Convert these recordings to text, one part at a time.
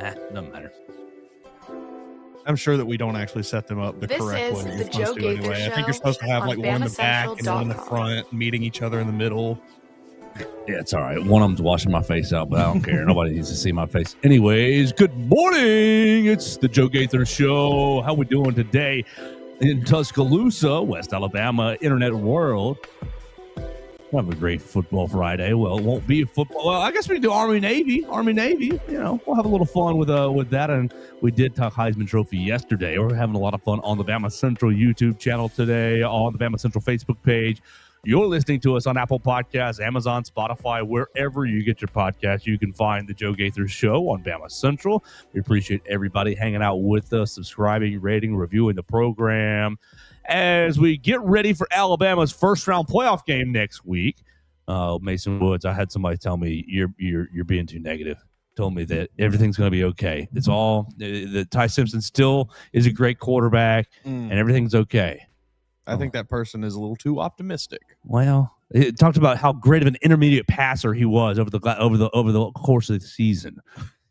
Doesn't matter. I'm sure that we don't actually set them up the correct way. This is the Joe Gaither Show. I think you're supposed to have like one in the back and one in the front, meeting each other in the middle. Yeah, it's all right. One of them's washing my face out, but I don't care. Nobody needs to see my face. Anyways, good morning. It's the Joe Gaither Show. How we doing today in Tuscaloosa, West Alabama, internet world? We'll have a great football Friday. Well, it won't be football. Well, I guess we can do Army-Navy. Army-Navy, we'll have a little fun with that. And we did talk Heisman Trophy yesterday. We're having a lot of fun on the BamaCentral YouTube channel today, on the BamaCentral Facebook page. You're listening to us on Apple Podcasts, Amazon, Spotify, wherever you get your podcasts. You can find the Joe Gaither Show on BamaCentral. We appreciate everybody hanging out with us, subscribing, rating, reviewing the program. As we get ready for Alabama's first-round playoff game next week, Mason Woods, I had somebody tell me you're being too negative. Told me that everything's going to be okay. It's all that Ty Simpson still is a great quarterback, and everything's okay. I think that person is a little too optimistic. Well, it talked about how great of an intermediate passer he was over the course of the season.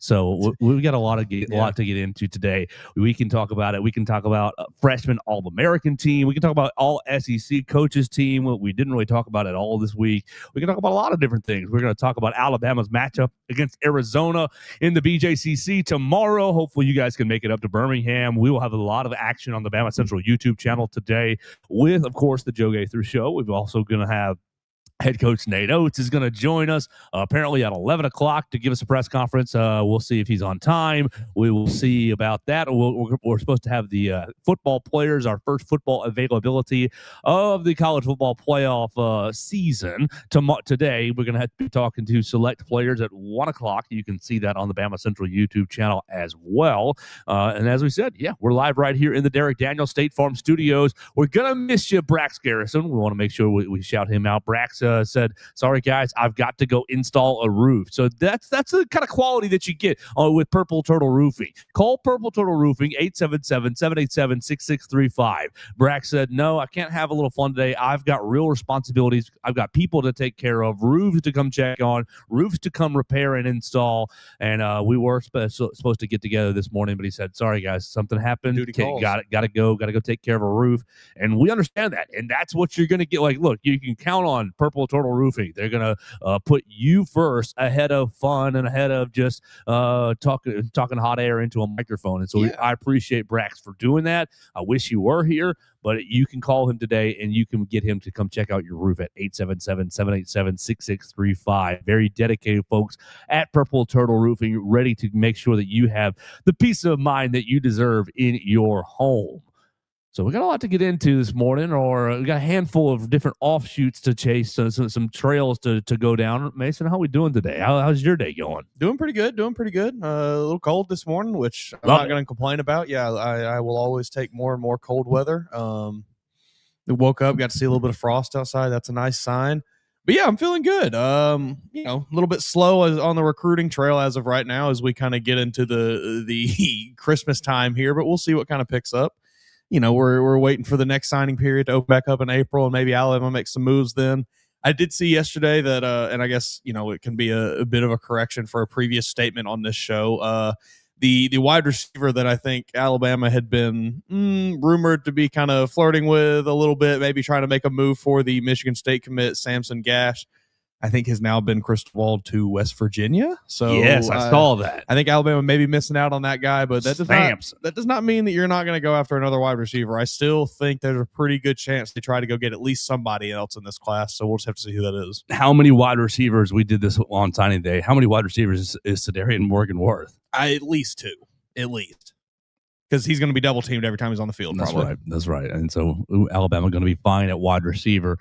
So we've got a lot to get into today. We can talk about it. We can talk about a freshman All-American team. We can talk about all SEC coaches team. We didn't really talk about it all this week. We can talk about a lot of different things. We're going to talk about Alabama's matchup against Arizona in the BJCC tomorrow. Hopefully you guys can make it up to Birmingham. We will have a lot of action on the BamaCentral YouTube channel today with, of course, the Joe Gaither Show. We're also going to have head coach Nate Oates is going to join us apparently at 11 o'clock to give us a press conference. We'll see if he's on time. We will see about that. We're supposed to have the football players, our first football availability of the college football playoff season. Today, we're going to have to be talking to select players at 1 o'clock. You can see that on the BamaCentral YouTube channel as well. And as we said, we're live right here in the Derek Daniel State Farm Studios. We're going to miss you, Brax Garrison. We want to make sure we shout him out. Brax said, sorry guys, I've got to go install a roof. So that's the kind of quality that you get with Purple Turtle Roofing. Call Purple Turtle Roofing 877-787-6635. Brack said, no, I can't have a little fun today. I've got real responsibilities. I've got people to take care of, roofs to come check on, roofs to come repair and install. And we were supposed to get together this morning, but he said, sorry guys, something happened. Got to go take care of a roof. And we understand that. And that's what you're going to get. Like, look, you can count on Purple Turtle Roofing. They're going to put you first ahead of fun and ahead of just talking hot air into a microphone. And so I appreciate Brax for doing that. I wish you were here, but you can call him today and you can get him to come check out your roof at 877-787-6635. Very dedicated folks at Purple Turtle Roofing, ready to make sure that you have the peace of mind that you deserve in your home. So we got a lot to get into this morning, or we got a handful of different offshoots to chase, some trails to go down. Mason, how we doing today? How's your day going? Doing pretty good. A little cold this morning, which I'm not going to complain about. Yeah, I will always take more and more cold weather. Woke up, got to see a little bit of frost outside. That's a nice sign. But yeah, I'm feeling good. A little bit slow on the recruiting trail as of right now as we kind of get into the Christmas time here, but we'll see what kind of picks up. We're waiting for the next signing period to open back up in April, and maybe Alabama makes some moves then. I did see yesterday that, and I guess, it can be a bit of a correction for a previous statement on this show. The wide receiver that I think Alabama had been rumored to be kind of flirting with a little bit, maybe trying to make a move for the Michigan State commit, Samson Gash, I think has now been crystallized to West Virginia. So yes, I saw that. I think Alabama may be missing out on that guy, but that does not mean that you're not going to go after another wide receiver. I still think there's a pretty good chance they try to go get at least somebody else in this class. So we'll just have to see who that is. How many wide receivers? We did this on signing day. How many wide receivers is Sedarian Morgan worth? At least two, because he's going to be double teamed every time he's on the field. That's right. And so Alabama going to be fine at wide receiver.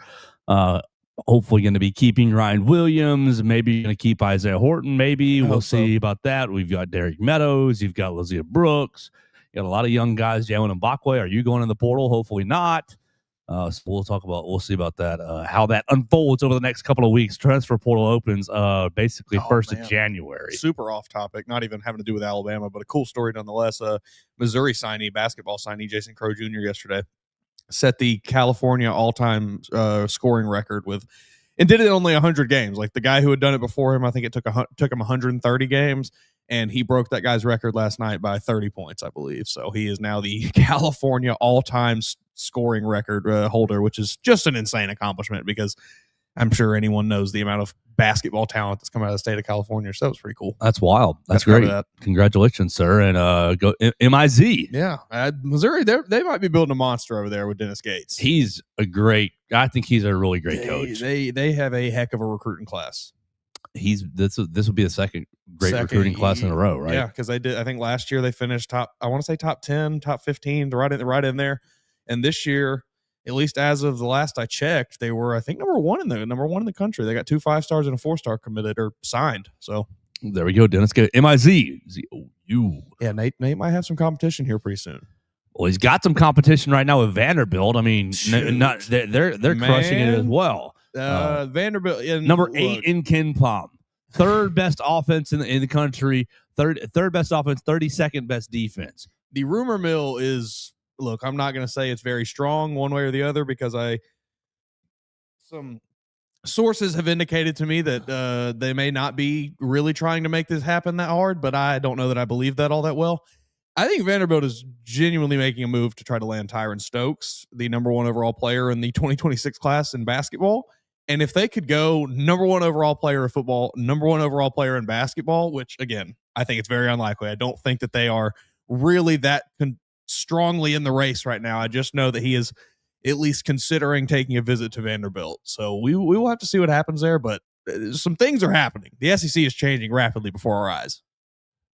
Hopefully going to be keeping Ryan Williams, maybe going to keep Isaiah Horton, maybe. We'll see about that. We've got Derek Meadows. You've got Lizzie Brooks. You got a lot of young guys. Jalen Mbakwe, are you going in the portal? Hopefully not. So we'll see about that, how that unfolds over the next couple of weeks. Transfer portal opens basically 1st of January. Super off topic, not even having to do with Alabama, but a cool story nonetheless. Missouri basketball signee, Jason Crow Jr. yesterday set the California all-time scoring record with and did it in only 100 games. Like the guy who had done it before him, I think it took him 130 games, and he broke that guy's record last night by 30 points, I believe. So he is now the California all-time scoring record holder, which is just an insane accomplishment because I'm sure anyone knows the amount of basketball talent that's come out of the state of California. So that was pretty cool. That's wild. That's great. Congratulations, sir. And go MIZ. Yeah. Missouri, they might be building a monster over there with Dennis Gates. I think he's a really great coach. They have a heck of a recruiting class. This will be the second recruiting class in a row, right? Yeah, because I think last year they finished top 10, top 15, right in there. And this year, at least as of the last I checked, they were, I think, number one in the country. They got 2 5-stars and a 4-star committed or signed. So there we go, Dennis. MIZ. Z-O-U. Yeah, Nate might have some competition here pretty soon. Well, he's got some competition right now with Vanderbilt. I mean, they're crushing it as well. Vanderbilt number 8 in KenPom, third best offense in the country, third best offense, 32nd best defense. The rumor mill is. Look, I'm not going to say it's very strong one way or the other because some sources have indicated to me that they may not be really trying to make this happen that hard, but I don't know that I believe that all that well. I think Vanderbilt is genuinely making a move to try to land Tyron Stokes, the number 1 overall player in the 2026 class in basketball. And if they could go number 1 overall player in football, number 1 overall player in basketball, which again, I think it's very unlikely. I don't think that they are really that strongly in the race right now. I just know that he is at least considering taking a visit to Vanderbilt. So we will have to see what happens there, but some things are happening. The SEC is changing rapidly before our eyes.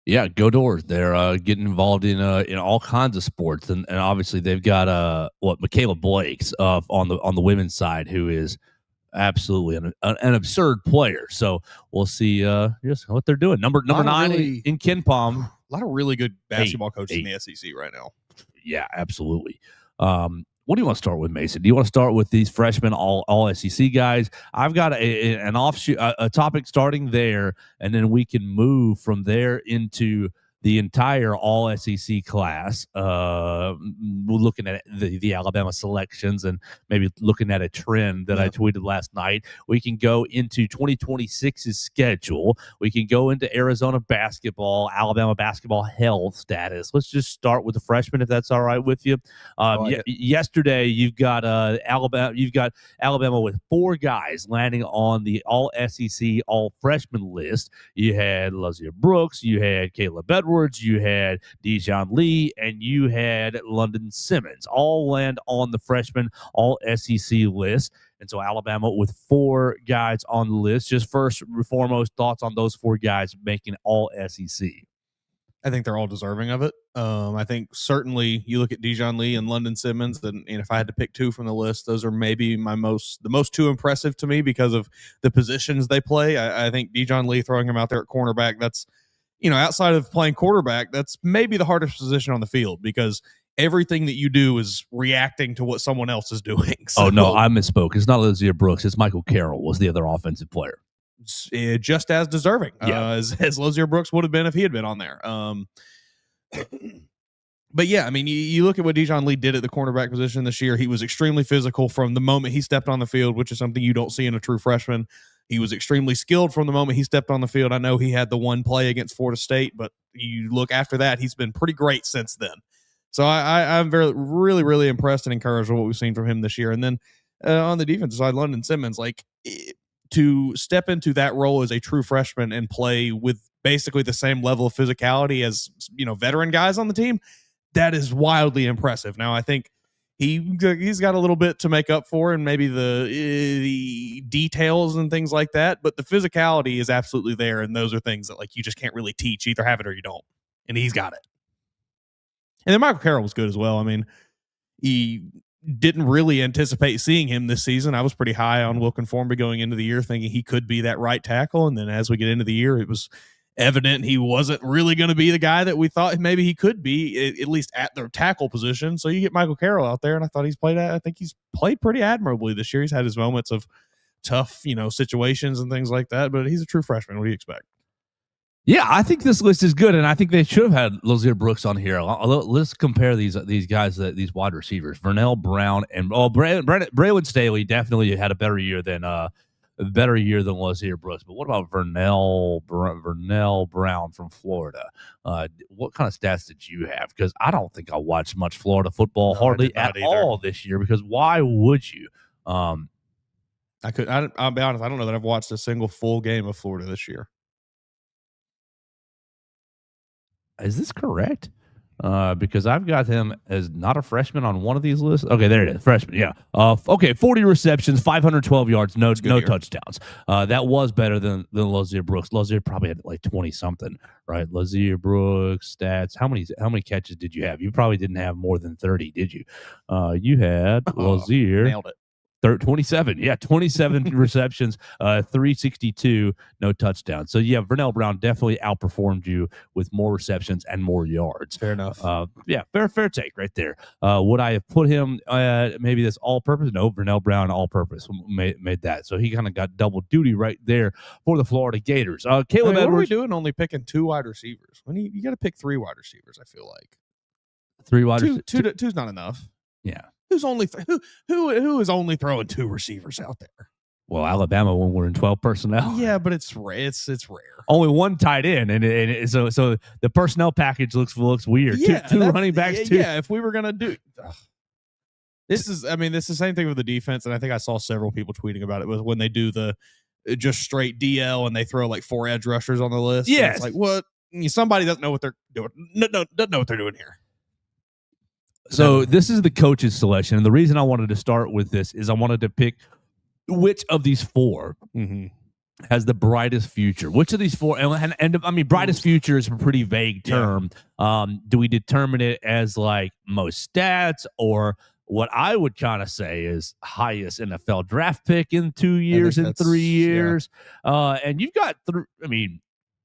Yeah, go Doors. They're getting involved in all kinds of sports, and obviously they've got Michaela Blake's on the women's side, who is absolutely an absurd player. So we'll see just what they're doing. Number 9 in KenPom. A lot of really good basketball coaches in the SEC right now. Yeah, absolutely. What do you want to start with, Mason? Do you want to start with these freshmen, all SEC guys? I've got an offshoot, a topic starting there, and then we can move from there into the entire all SEC class. We're looking at the Alabama selections and maybe looking at a trend that I tweeted last night. We can go into 2026's schedule. We can go into Arizona basketball, Alabama basketball health status. Let's just start with the freshmen, if that's all right with you. Yesterday, you've got Alabama with 4 guys landing on the all SEC all freshman list. You had Lazier Brooks, you had Caleb Edwards, you had Dijon Lee, and you had London Simmons, all land on the freshman all SEC list. And so Alabama with 4 guys on the list. Just first and foremost, thoughts on those 4 guys making all SEC. I think they're all deserving of it. I think certainly you look at Dijon Lee and London Simmons, and if I had to pick 2 from the list, those are maybe the most 2 impressive to me because of the positions they play. I think Dijon Lee, throwing him out there at cornerback, that's, outside of playing quarterback, that's maybe the hardest position on the field because everything that you do is reacting to what someone else is doing. So, no, I misspoke. It's not Lazier Brooks. It's Michael Carroll was the other offensive player. Just as deserving as Lazier Brooks would have been if he had been on there. But yeah, I mean, you look at what Dijon Lee did at the cornerback position this year. He was extremely physical from the moment he stepped on the field, which is something you don't see in a true freshman. He was extremely skilled from the moment he stepped on the field. I know he had the one play against Florida State, but you look after that, he's been pretty great since then. So I'm really, really impressed and encouraged with what we've seen from him this year. And then on the defensive side, London Simmons, to step into that role as a true freshman and play with basically the same level of physicality as, veteran guys on the team, that is wildly impressive. Now, I think he's got a little bit to make up for, and maybe the details and things like that, but the physicality is absolutely there, and those are things that you just can't really teach. Either have it or you don't, and he's got it. And then Michael Carroll was good as well. I mean, he didn't really anticipate seeing him this season. I was pretty high on Wilkin Formby going into the year, thinking he could be that right tackle, and then as we get into the year, it was evident he wasn't really going to be the guy that we thought maybe he could be, at least at the tackle position. So you get Michael Carroll out there, and I think he's played pretty admirably this year. He's had his moments of tough, situations and things like that, but he's a true freshman. What do you expect? Yeah, I think this list is good, and I think they should have had Lazier Brooks on here. Let's compare these guys, these wide receivers, Vernell Brown and Braylon Staley definitely had a better year than a better year than Lazier Brooks. But what about Vernell Brown from Florida? What kind of stats did you have? Because I don't think I watched much Florida football hardly at all this year. Because why would you? I'll be honest. I don't know that I've watched a single full game of Florida this year. Is this correct? Because I've got him as not a freshman on one of these lists. Okay, there it is. Freshman, yeah. Okay, 40 receptions, 512 yards, no touchdowns. That was better than Lazier Brooks. Lazier probably had like 20-something, right? Lazier Brooks stats. How many catches did you have? You probably didn't have more than 30, did you? You had Lazier. Nailed it. 27. Yeah, 27 receptions, 362, no touchdowns. So, yeah, Vernell Brown definitely outperformed you with more receptions and more yards. Fair enough. Yeah, fair take right there. Would I have put him maybe this all-purpose? No, Vernell Brown all-purpose made that. So, he kind of got double duty right there for the Florida Gators. Caleb Edwards. What are we doing only picking 2 wide receivers? When you got to pick 3 wide receivers, I feel like. 3 wide receivers? Two's not enough. Yeah. Who's only who is only throwing 2 receivers out there? Well, Alabama when we're in 12 personnel. Yeah, but it's rare. It's rare. Only one tight end, and so the personnel package looks weird. Yeah, two running backs. Yeah, if we were gonna do this is the same thing with the defense, and I think I saw several people tweeting about it. Was when they do the just straight DL and they throw like 4 edge rushers on the list. Yeah, it's like what somebody doesn't know what they're doing. No, doesn't know what they're doing here. So this is the coach's selection, and the reason I wanted to start with this is I wanted to pick which of these 4 has the brightest future. Which of these 4, and I mean, brightest future is a pretty vague term. Yeah. Do we determine it as like most stats, or what I would kind of say is highest NFL draft pick in 2 years, in 3 years? Yeah. And you've got,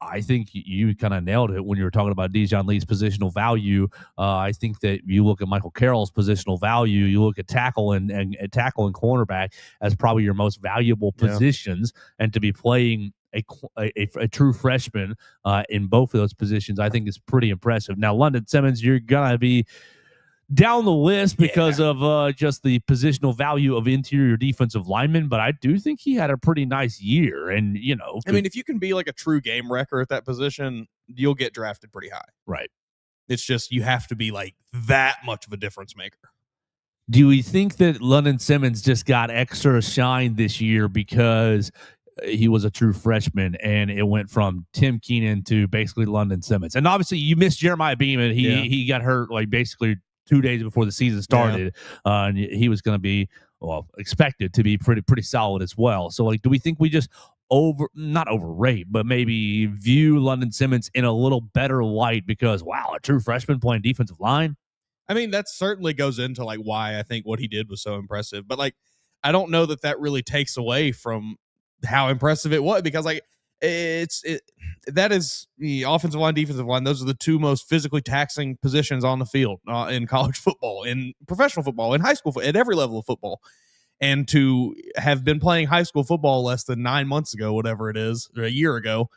I think you kind of nailed it when you were talking about Dijon Lee's positional value. I think that you look at Michael Carroll's positional value, you look at tackle and cornerback as probably your most valuable positions, and to be playing a true freshman in both of those positions, I think is pretty impressive. Now, London Simmons, you're gonna be down the list because of just the positional value of interior defensive linemen, but I do think he had a pretty nice year. And, if you can be like a true game wrecker at that position, you'll get drafted pretty high. Right. It's just you have to be like that much of a difference maker. Do we think that London Simmons just got extra shine this year because he was a true freshman and it went from Tim Keenan to basically London Simmons? And obviously you missed Jeremiah Beaman. He got hurt like basically 2 days before the season started, and he was going to be expected to be pretty solid as well. So, like, do we think we just not overrate, but maybe view London Simmons in a little better light because a true freshman playing defensive line? I mean, that certainly goes into like why I think what he did was so impressive. But like, I don't know that really takes away from how impressive it was, because like that is the offensive line, defensive line. Those are the 2 most physically taxing positions on the field in college football, in professional football, in high school, at every level of football. And to have been playing high school football less than 9 months ago, whatever it is, or a year ago,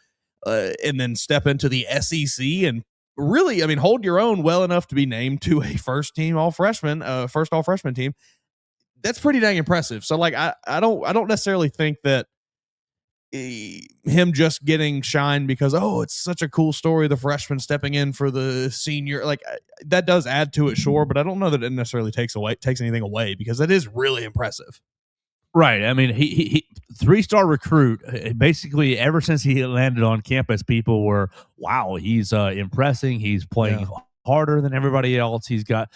and then step into the SEC and really, hold your own well enough to be named to a first all freshman team. That's pretty dang impressive. So like, I don't necessarily think that him just getting shine because it's such a cool story, the freshman stepping in for the senior, like that does add to it, sure, but I don't know that it necessarily takes anything away, because that is really impressive. Right. I mean, he 3-star recruit. Basically, ever since he landed on campus, people were, wow, he's impressing. He's playing harder than everybody else. He's got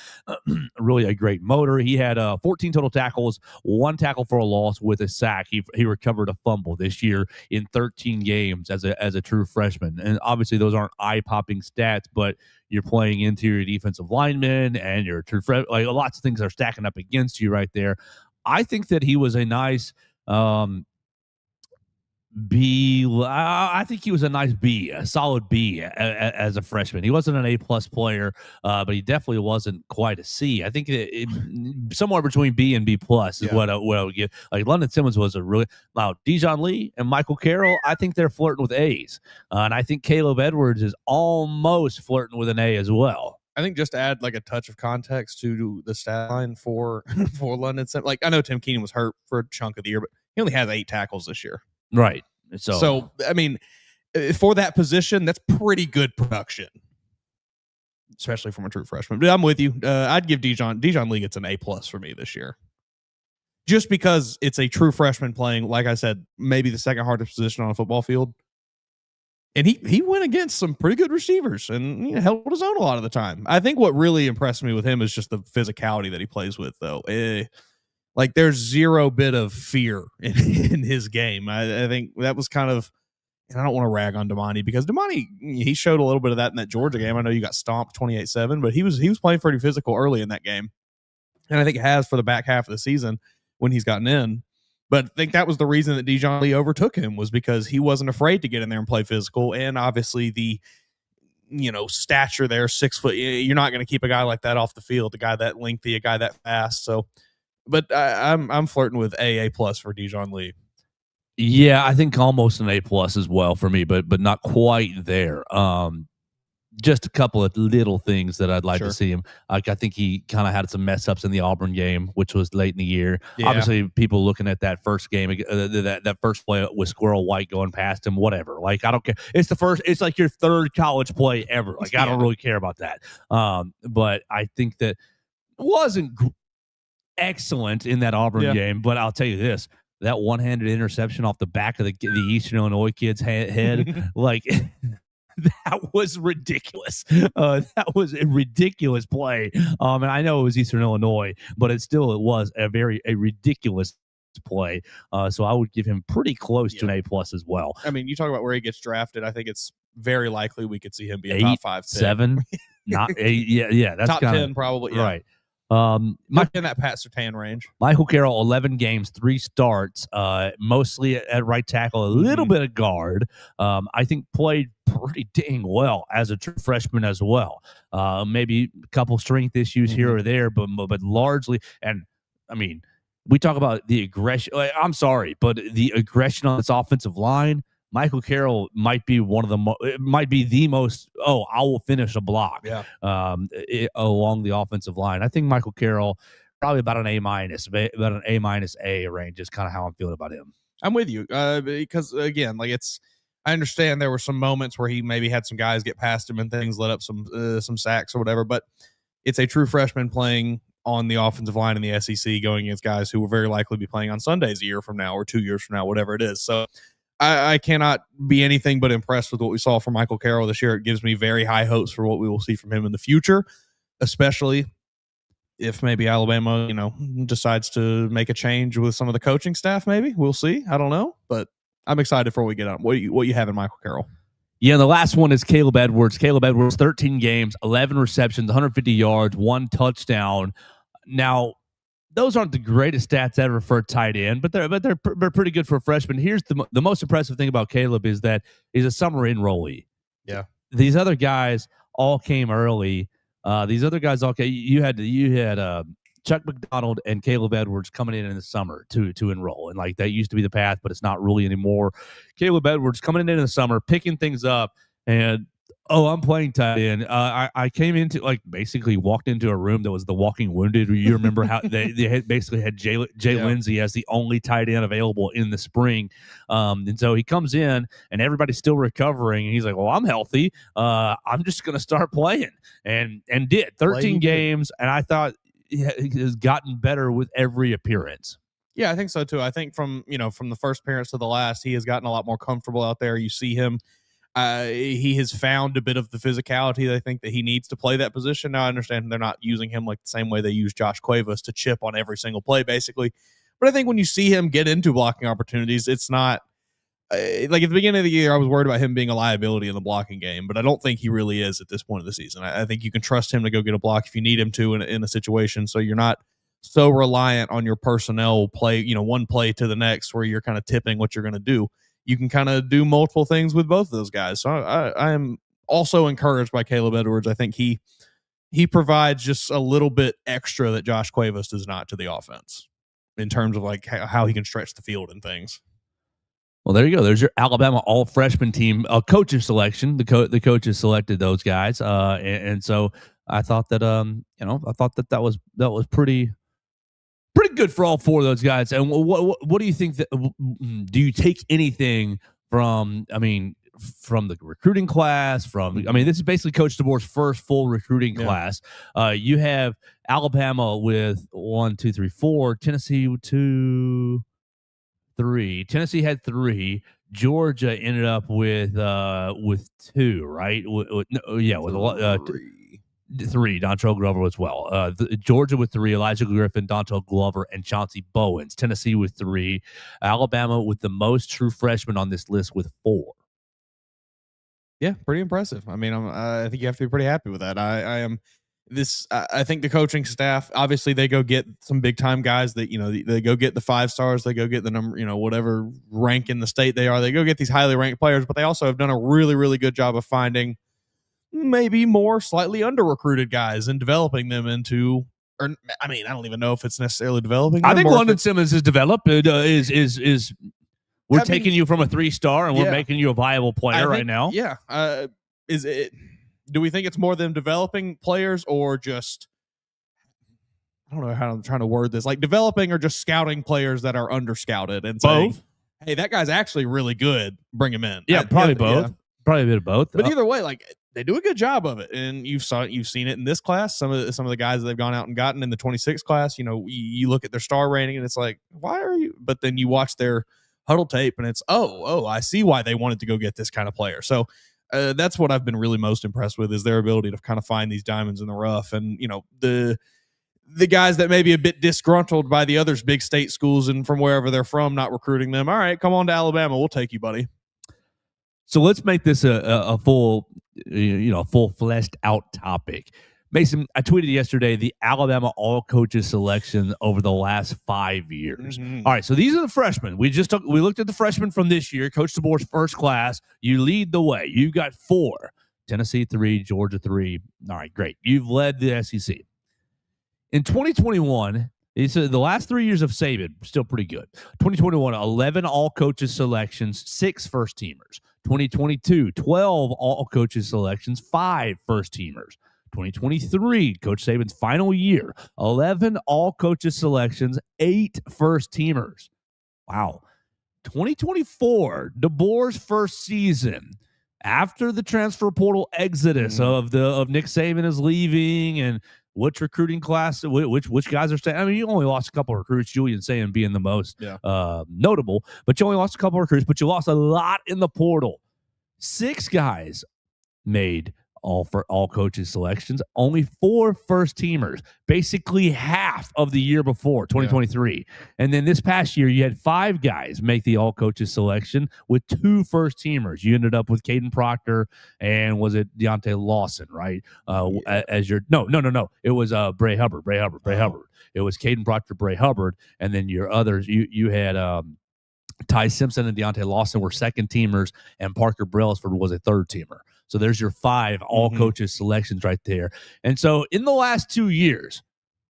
really a great motor. He had 14 total tackles, 1 tackle for a loss with a sack. He recovered a fumble this year in 13 games as a true freshman. And obviously those aren't eye-popping stats, but you're playing interior defensive lineman and you're a true freshman. Like, lots of things are stacking up against you right there. I think that he was a nice B. I think he was a nice B, a solid B as a freshman. He wasn't an A+ player, but he definitely wasn't quite a C. I think somewhere between B and B+ is what I would give. Like, London Simmons was a really Dijon Lee and Michael Carroll. I think they're flirting with A's, and I think Caleb Edwards is almost flirting with an A as well. I think just to add like a touch of context to the stat line for London Simmons. Like, I know Tim Keenan was hurt for a chunk of the year, but He only has 8 tackles this year. Right. So I mean, for that position, that's pretty good production, especially from a true freshman. But I'm with you. I'd give Dijon Lee gets an A+ for me this year, just because it's a true freshman playing, like I said, maybe the second hardest position on a football field. And he went against some pretty good receivers and held his own a lot of the time. I think what really impressed me with him is just the physicality that he plays with, though. Like there's zero bit of fear in his game. I think that was kind of, and I don't want to rag on Damani because Damani, he showed a little bit of that in that Georgia game. I know you got stomped 28-7, but he was playing pretty physical early in that game. And I think it has for the back half of the season when he's gotten in. But I think that was the reason that Dijon Lee overtook him, was because he wasn't afraid to get in there and play physical. And obviously the, stature there, 6 foot, you're not going to keep a guy like that off the field, a guy that lengthy, a guy that fast. So, but I'm flirting with A+ for Dijon Lee. Yeah, I think almost an A+ as well for me, but not quite there. Just a couple of little things that I'd like to see him. Like I think he kind of had some mess ups in the Auburn game, which was late in the year. Yeah. Obviously, people looking at that first game, that first play with Squirrel White going past him, whatever. Like I don't care. It's the first. It's like your third college play ever. Like I don't really care about that. But I think that wasn't excellent in that Auburn game. But I'll tell you this. That one-handed interception off the back of the Eastern Illinois kid's head, like that was ridiculous. That was a ridiculous play. And I know it was Eastern Illinois, but it was a ridiculous play. So I would give him pretty close to an A+ as well. I mean, you talk about where he gets drafted. I think it's very likely we could see him be a top 5 pick. 7, not 8. Yeah, that's top 10 probably. Yeah. Right. In that Pat Surtain range. Michael Carroll, 11 games, 3 starts, mostly at right tackle, a little bit of guard. I think played pretty dang well as a true freshman as well. Maybe a couple strength issues here or there, but largely, and I mean, we talk about the aggression. I'm sorry, but the aggression on this offensive line, Michael Carroll might be the most. I will finish a block. Along the offensive line. I think Michael Carroll probably about an A-, about an A- range is kind of how I'm feeling about him. I'm with you because again, like I understand there were some moments where he maybe had some guys get past him and things, let up some sacks or whatever, but it's a true freshman playing on the offensive line in the SEC, going against guys who will very likely be playing on Sundays a year from now or 2 years from now, whatever it is. So I cannot be anything but impressed with what we saw from Michael Carroll this year. It gives me very high hopes for what we will see from him in the future, especially if maybe Alabama, decides to make a change with some of the coaching staff. Maybe we'll see. I don't know, but I'm excited for what we get on. What you have in Michael Carroll? Yeah, the last one is Caleb Edwards. Caleb Edwards, 13 games, 11 receptions, 150 yards, 1 touchdown. Now, those aren't the greatest stats ever for a tight end, but they're pretty good for a freshman. Here's the most impressive thing about Caleb is that he's a summer enrollee. Yeah, these other guys all came early. You had Chuck McDonald and Caleb Edwards coming in the summer to enroll, and like that used to be the path, but it's not really anymore. Caleb Edwards coming in the summer, picking things up, and I'm playing tight end. I came into basically walked into a room that was the Walking Wounded. You remember how they basically had Jay Lindsey as the only tight end available in the spring. And so he comes in and everybody's still recovering. And he's like, well, I'm healthy. I'm just going to start playing and did 13 games. And I thought he has gotten better with every appearance. Yeah, I think so too. I think from the first appearance to the last, he has gotten a lot more comfortable out there. You see him. He has found a bit of the physicality I think that he needs to play that position. Now, I understand they're not using him like the same way they use Josh Cuevas to chip on every single play, basically. But I think when you see him get into blocking opportunities, it's not like at the beginning of the year, I was worried about him being a liability in the blocking game, but I don't think he really is at this point of the season. I think you can trust him to go get a block if you need him to in a situation, so you're not so reliant on your personnel play, one play to the next where you're kind of tipping what you're going to do. You can kind of do multiple things with both of those guys. So I am also encouraged by Caleb Edwards. I think he provides just a little bit extra that Josh Cuevas does not to the offense in terms of like how he can stretch the field and things. Well, there you go. There's your Alabama all-freshman team coaching selection. The coaches selected those guys, and so I thought that that was pretty good for all four of those guys. And what do you think that? Do you take anything from? I mean, from the recruiting class? This is basically Coach DeBoer's first full recruiting class. You have Alabama with 1, 2, 3, 4. Tennessee with 2, 3. Tennessee had 3. Georgia ended up with 2, right? With 3. Dontrell Glover as well. Georgia with 3. Elijah Griffin, Dontrell Glover, and Chauncey Bowens. Tennessee with 3. Alabama with the most true freshmen on this list with 4. Yeah, pretty impressive. I mean, I think you have to be pretty happy with that. I am. I think the coaching staff, obviously, they go get some big time guys that, they go get the 5 stars, they go get the number, whatever rank in the state they are, they go get these highly ranked players, but they also have done a really, really good job of finding maybe more slightly under recruited guys and developing them into, I don't even know if it's necessarily developing them. I think London Simmons is developed. We're taking you from a 3-star and we're making you a viable player right now. Yeah. Is it? Do we think it's more them developing players or just, I don't know how I'm trying to word this, like developing or just scouting players that are under scouted and saying, both? Hey, that guy's actually really good. Bring him in. Yeah, probably both. Yeah. Probably a bit of both. But either way, like they do a good job of it, and you've seen it in this class. Some of the guys that they've gone out and gotten in the 26 class. You look at their star rating, and it's like, why are you? But then you watch their huddle tape, and it's I see why they wanted to go get this kind of player. So. That's what I've been really most impressed with is their ability to kind of find these diamonds in the rough. And, the guys that may be a bit disgruntled by the others big state schools and from wherever they're from, not recruiting them. All right, come on to Alabama. We'll take you, buddy. So let's make this a full, full fleshed out topic. Mason, I tweeted yesterday the Alabama all coaches selection over the last 5 years. Mm-hmm. All right, so these are the freshmen. We looked at the freshmen from this year, Coach DeBoer's first class. You lead the way. You've got 4. Tennessee 3, Georgia 3. All right, great. You've led the SEC. In 2021, the last 3 years of Saban, still pretty good. 2021, 11 all coaches selections, 6 first teamers. 2022, 12 all coaches selections, 5 first teamers. 2023, Coach Saban's final year, 11 all coaches selections, 8 first teamers. Wow. 2024, DeBoer's first season, after the transfer portal exodus of Nick Saban is leaving and which recruiting class, which guys are staying. I mean, you only lost a couple of recruits, Julian Saban being the most notable, but you only lost a couple of recruits, but you lost a lot in the portal. 6 guys made all coaches selections, only 4 first teamers, basically half of the year before 2023. And then this past year, you had 5 guys make the all coaches selection with 2 first teamers. You ended up with Caden Proctor and was it Deontay Lawson, right? As your no. It was Bray Hubbard. It was Caden Proctor, Bray Hubbard, and then your others. You had Ty Simpson and Deontay Lawson were second teamers, and Parker Brailsford was a third teamer. So there's your 5 all coaches selections right there. And so in the last 2 years,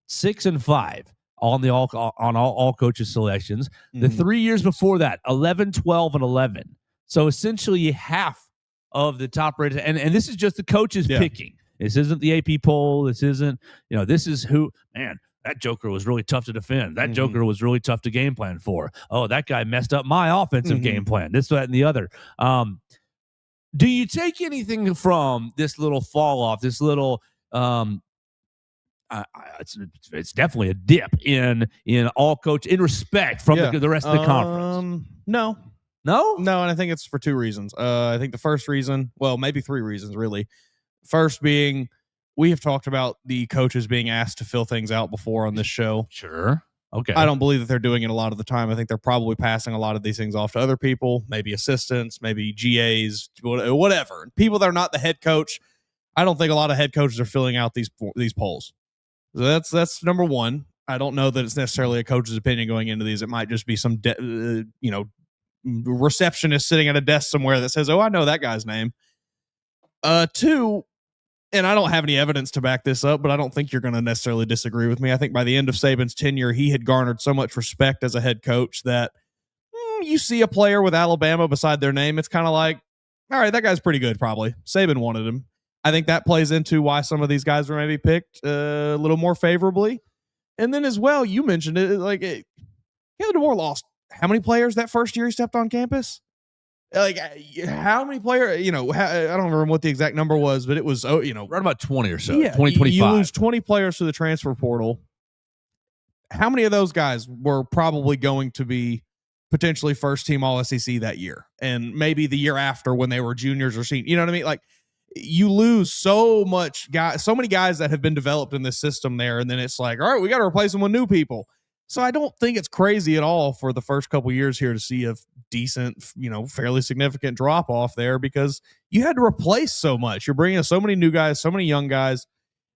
6 and 5 on all coaches selections. The 3 years before that, 11, 12, and 11. So essentially half of the top rated. And this is just the coaches picking. This isn't the AP poll. This isn't, this is who, man, that joker was really tough to defend. That joker was really tough to game plan for. Oh, that guy messed up my offensive game plan. This, that, and the other. Do you take anything from this little fall off, this little it's definitely a dip in all coach in respect from the rest of the conference? No, and I think it's for 2 reasons. I think the first reason, well, maybe 3 reasons really. First being, we have talked about the coaches being asked to fill things out before on this show. Sure. Okay. I don't believe that they're doing it a lot of the time. I think they're probably passing a lot of these things off to other people, maybe assistants, maybe GAs, whatever. People that are not the head coach. I don't think a lot of head coaches are filling out these polls. So that's number one. I don't know that it's necessarily a coach's opinion going into these. It might just be some receptionist sitting at a desk somewhere that says, "Oh, I know that guy's name." 2. And I don't have any evidence to back this up, but I don't think you're going to necessarily disagree with me. I think by the end of Saban's tenure, he had garnered so much respect as a head coach that you see a player with Alabama beside their name, it's kind of like, all right, that guy's pretty good probably. Saban wanted him. I think that plays into why some of these guys were maybe picked a little more favorably. And then as well, you mentioned it, Taylor DeMore lost how many players that first year he stepped on campus? Like, how many players, I don't remember what the exact number was, but it was, right about 20 or so, yeah, 2025. You lose 20 players to the transfer portal. How many of those guys were probably going to be potentially first team All SEC that year? And maybe the year after when they were juniors or seniors, you know what I mean? Like, you lose so many guys that have been developed in this system there. And then it's like, all right, we got to replace them with new people. So I don't think it's crazy at all for the first couple years here to see a decent, fairly significant drop off there, because you had to replace so much. You're bringing in so many new guys, so many young guys.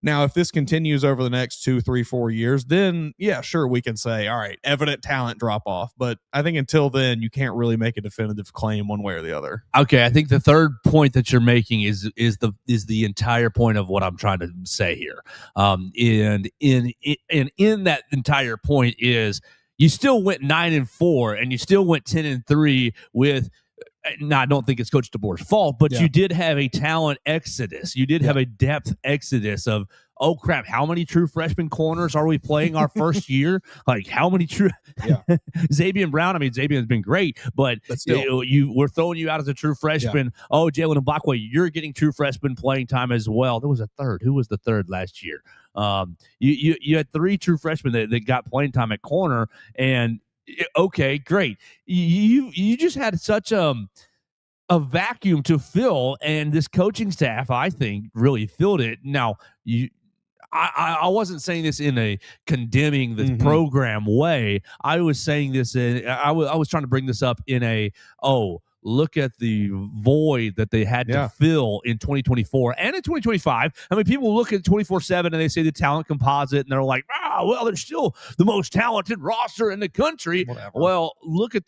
Now, if this continues over the next 2, 3, 4 years, then yeah, sure, we can say, all right, evident talent drop off. But I think until then, you can't really make a definitive claim one way or the other. Okay, I think the third point that you're making is the entire point of what I'm trying to say here. And in that entire point is you still went 9-4 and you still went 10-3 with. Now, I don't think it's Coach DeBoer's fault, but you did have a talent exodus. You did have a depth exodus of, oh, crap, how many true freshman corners are we playing our first year? Like, how many true Xavier Brown? I mean, Xavier's been great, but still, we're throwing you out as a true freshman. Yeah. Oh, Jalen and Blackway, you're getting true freshman playing time as well. There was a third. Who was the third last year? You had 3 true freshmen that got playing time at corner, and okay, great. You just had such a vacuum to fill, and this coaching staff, I think, really filled it. Now, I wasn't saying this in a condemning the program way. I was saying this I was trying to bring this up in a look at the void that they had to fill in 2024 and in 2025. I mean, people look at 24/7 and they say the talent composite, and they're like, well, they're still the most talented roster in the country. Whatever. Well, look at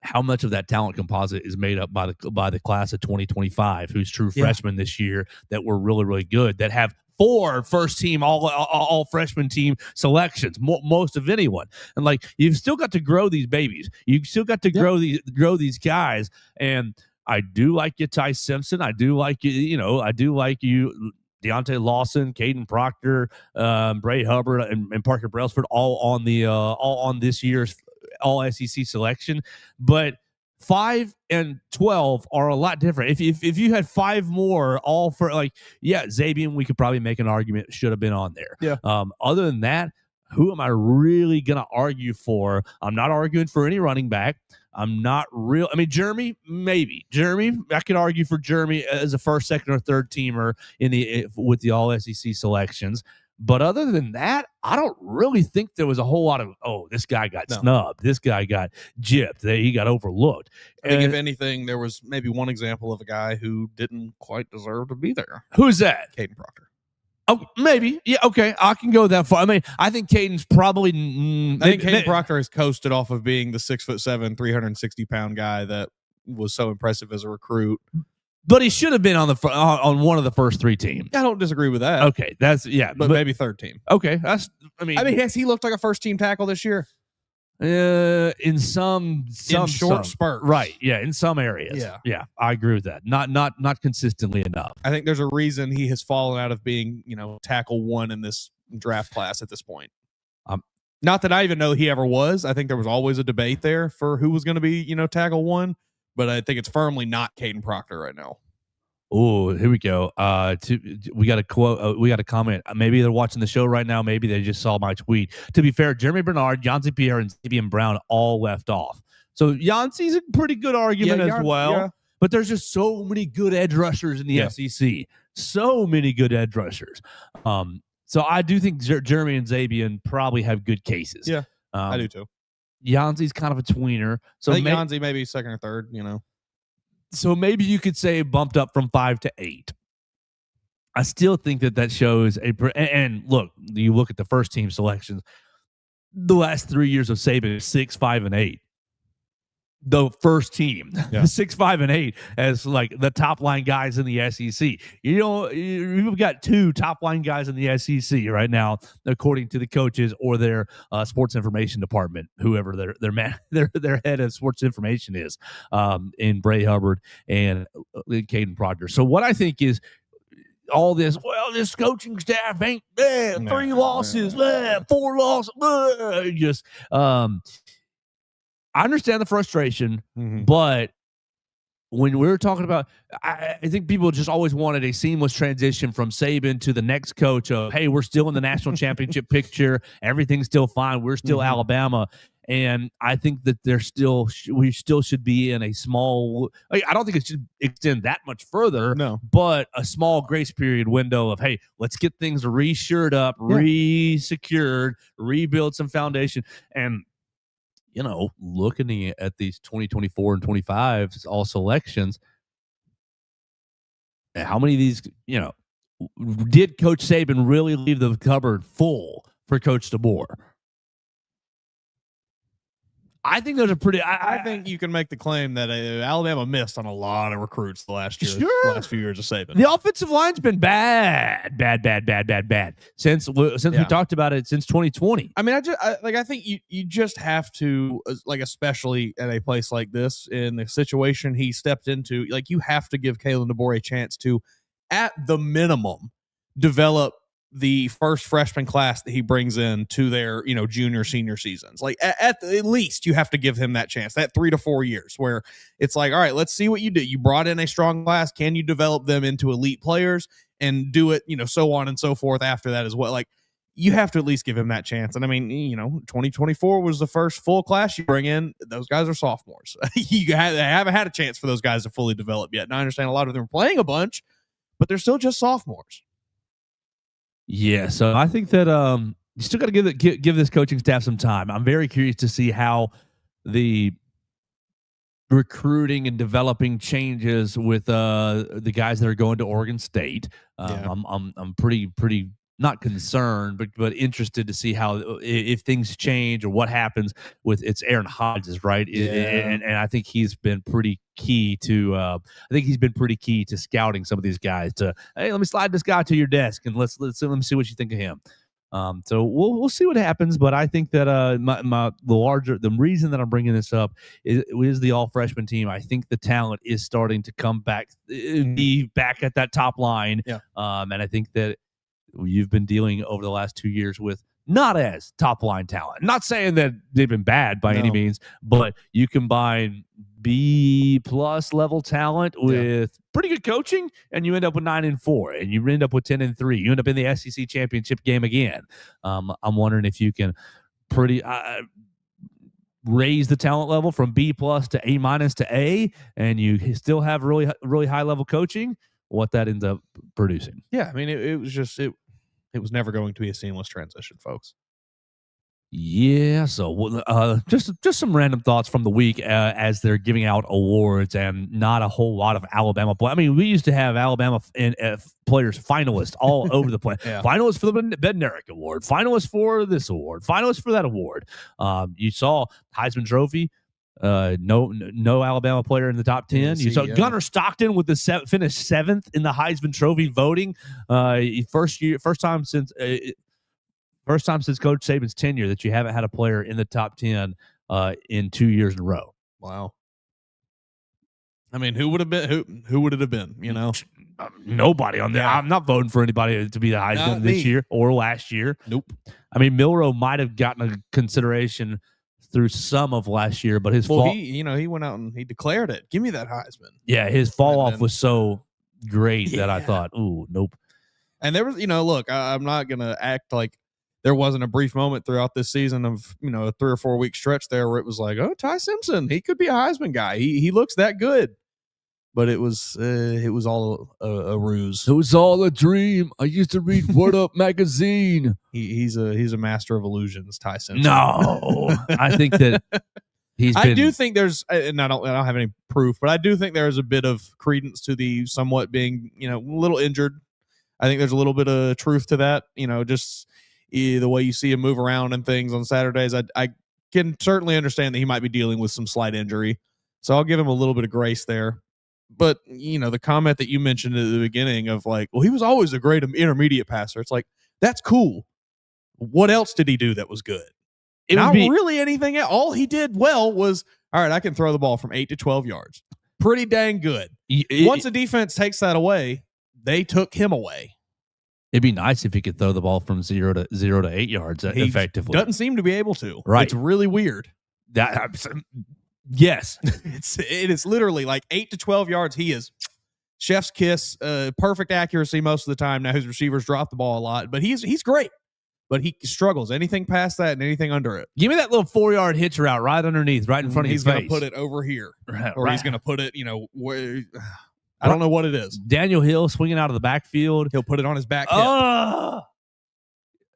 how much of that talent composite is made up by the class of 2025, who's true freshmen this year that were really, really good, that have 4 first team all freshman team selections, most of anyone. And like, you've still got to grow these babies. You've still got to grow these guys. And I do like you, Ty Simpson. I do like you. I do like you, Deontay Lawson, Caden Proctor, Bray Hubbard, and Parker Brailsford, all on this year's All SEC selection. But 5 and 12 are a lot different. If you had 5 more, all for Xavier, we could probably make an argument should have been on there. Yeah. Other than that, who am I really gonna argue for? I'm not arguing for any running back. I'm not real. I mean, Jeremy, maybe. Jeremy, I could argue for Jeremy as a first, second, or third teamer with the All SEC selections. But other than that, I don't really think there was a whole lot of, this guy got snubbed. This guy got gypped. He got overlooked. I think if anything, there was maybe one example of a guy who didn't quite deserve to be there. Who's that? Caden Proctor. Oh, maybe. Yeah, okay. I can go that far. I mean, I think Caden's probably... I think Caden Proctor has coasted off of being the 6'7", 360-pound guy that was so impressive as a recruit. But he should have been on one of the first 3 teams. I don't disagree with that. Okay, but maybe third team. Okay, has he looked like a first team tackle this year? In some short spurts, right? Yeah, in some areas. Yeah, I agree with that. Not consistently enough. I think there's a reason he has fallen out of being tackle 1 in this draft class at this point. Not that I even know he ever was. I think there was always a debate there for who was going to be tackle 1. But I think it's firmly not Caden Proctor right now. Oh, here we go. We got a quote. We got a comment. Maybe they're watching the show right now. Maybe they just saw my tweet. To be fair, Jeremy Bernard, Yancey Pierre, and Xavier Brown all left off. So Yancey's a pretty good argument as well. Yeah. But there's just so many good edge rushers in the SEC. So many good edge rushers. So I do think Jeremy and Xavier probably have good cases. Yeah, I do too. Yancey's kind of a tweener. So I think Yancey maybe second or third, So maybe you could say bumped up from 5 to 8. I still think that shows and look, you look at the first team selections, the last 3 years of Saban, 6, 5, and 8. The first team, 6, 5, and 8 as like the top line guys in the SEC. You've got 2 top line guys in the SEC right now, according to the coaches or their sports information department, whoever their head of sports information is, in Bray Hubbard and Caden Proctor. So what I think is, all this. Well, this coaching staff ain't 3 losses, 4 losses. Just I understand the frustration, but when we were talking about, I think people just always wanted a seamless transition from Saban to the next coach of, hey, we're still in the national championship picture. Everything's still fine. We're still Alabama. And I think that we still should be in a small, I don't think it should extend that much further, but a small grace period window of, hey, let's get things re-shored up, re-secured, rebuild some foundation. And looking at these 2024 and 25 all selections, how many of these, did Coach Saban really leave the cupboard full for Coach DeBoer? I think those are pretty. I think you can make the claim that Alabama missed on a lot of recruits the last few years of Saban. The offensive line's been bad since we talked about it since 2020. I mean, I think you just have to, like, especially at a place like this, in the situation he stepped into, like, you have to give Kalen DeBoer a chance to, at the minimum, develop the first freshman class that he brings in to their, junior, senior seasons. Like, at least you have to give him that chance, that 3 to 4 years where it's like, all right, let's see what you do. You brought in a strong class. Can you develop them into elite players and do it, so on and so forth after that as well? Like, you have to at least give him that chance. And I mean, 2024 was the first full class you bring in. Those guys are sophomores. They haven't had a chance for those guys to fully develop yet. And I understand a lot of them are playing a bunch, but they're still just sophomores. Yeah, so I think that you still got to give this coaching staff some time. I'm very curious to see how the recruiting and developing changes with the guys that are going to Oregon State. I'm pretty not concerned, but interested to see how, if things change or what happens with, it's Aaron Hodges, right? Yeah. And I think he's been pretty key to scouting some of these guys to, hey, let me slide this guy to your desk and let me see what you think of him. So we'll see what happens, but I think that the reason that I'm bringing this up is the all freshman team. I think the talent is starting to come back, be back at that top line. Yeah. And I think that you've been dealing over the last 2 years with not as top line talent. Not saying that they've been bad by any means, but you combine B+ level talent with pretty good coaching, and you end up with 9-4, and you end up with 10-3. You end up in the SEC championship game again. I'm wondering if you can raise the talent level from B+ to A- to A, and you still have really, really high level coaching. What that ends up producing. Yeah, I mean, it was never going to be a seamless transition, folks. Yeah, so just some random thoughts from the week as they're giving out awards, and not a whole lot of Alabama play. I mean, we used to have Alabama players finalists all over the place. Finalists for the Bednarik Award, finalists for this award, finalists for that award. You saw Heisman Trophy. No Alabama player in the top 10. You saw Gunnar Stockton with the finished 7th in the Heisman Trophy voting. First time since Coach Saban's tenure that you haven't had a player in the top 10 in 2 years in a row. Wow. I mean, who would have been? Who would it have been? Nobody on there. I'm not voting for anybody to be the Heisman this year or last year. Nope. I mean, Milroe might have gotten a consideration through some of last year, but he went out and he declared it. Give me that Heisman. Yeah, his fall off was so great that I thought, ooh, nope. And there was, look, I'm not gonna act like there wasn't a brief moment throughout this season of, a 3 or 4 week stretch there where it was like, oh, Ty Simpson, he could be a Heisman guy. He looks that good. But it was all a ruse. It was all a dream. I used to read Word Up magazine. He's a master of illusions, Ty Simpson. No, I think that I do think there's, and I don't have any proof, but I do think there's a bit of credence to the somewhat being, a little injured. I think there's a little bit of truth to that. Just the way you see him move around and things on Saturdays. I can certainly understand that he might be dealing with some slight injury, so I'll give him a little bit of grace there. But, the comment that you mentioned at the beginning of like, well, he was always a great intermediate passer. It's like, that's cool. What else did he do that was good? Not really anything else. All he did well was, all right, I can throw the ball from 8 to 12 yards. Pretty dang good. Once a defense takes that away, they took him away. It'd be nice if he could throw the ball from 0 to 8 yards effectively. Doesn't seem to be able to. Right. It's really weird. Yes. It is literally like 8 to 12 yards. He is chef's kiss, perfect accuracy most of the time. Now his receivers drop the ball a lot, but he's great. But he struggles. Anything past that and anything under it. Give me that little 4-yard hitch route right underneath, right in front of his face. He's going to put it over here. Or right. He's going to put it, I don't know what it is. Daniel Hill swinging out of the backfield. He'll put it on his back hip.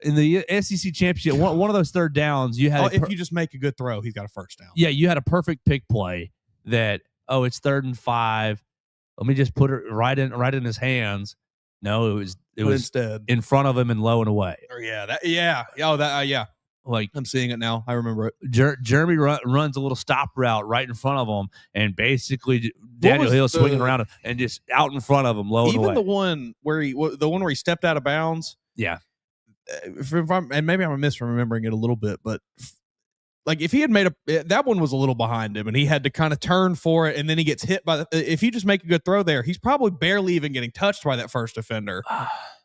In the SEC championship, one of those third downs, you had if you just make a good throw, he's got a first down. Yeah, you had a perfect pick play that, it's 3rd and 5. Let me just put it right in his hands. No, it was instead in front of him and low and away. Yeah. Like, I'm seeing it now. I remember it. Jeremy runs a little stop route right in front of him, and basically Daniel Hill swinging around and just out in front of him, low and away. Even the one where he stepped out of bounds. Yeah. And maybe I'm misremembering it a little bit, but like if he had that one was a little behind him and he had to kind of turn for it, and then he gets hit by if you just make a good throw there, he's probably barely even getting touched by that first defender.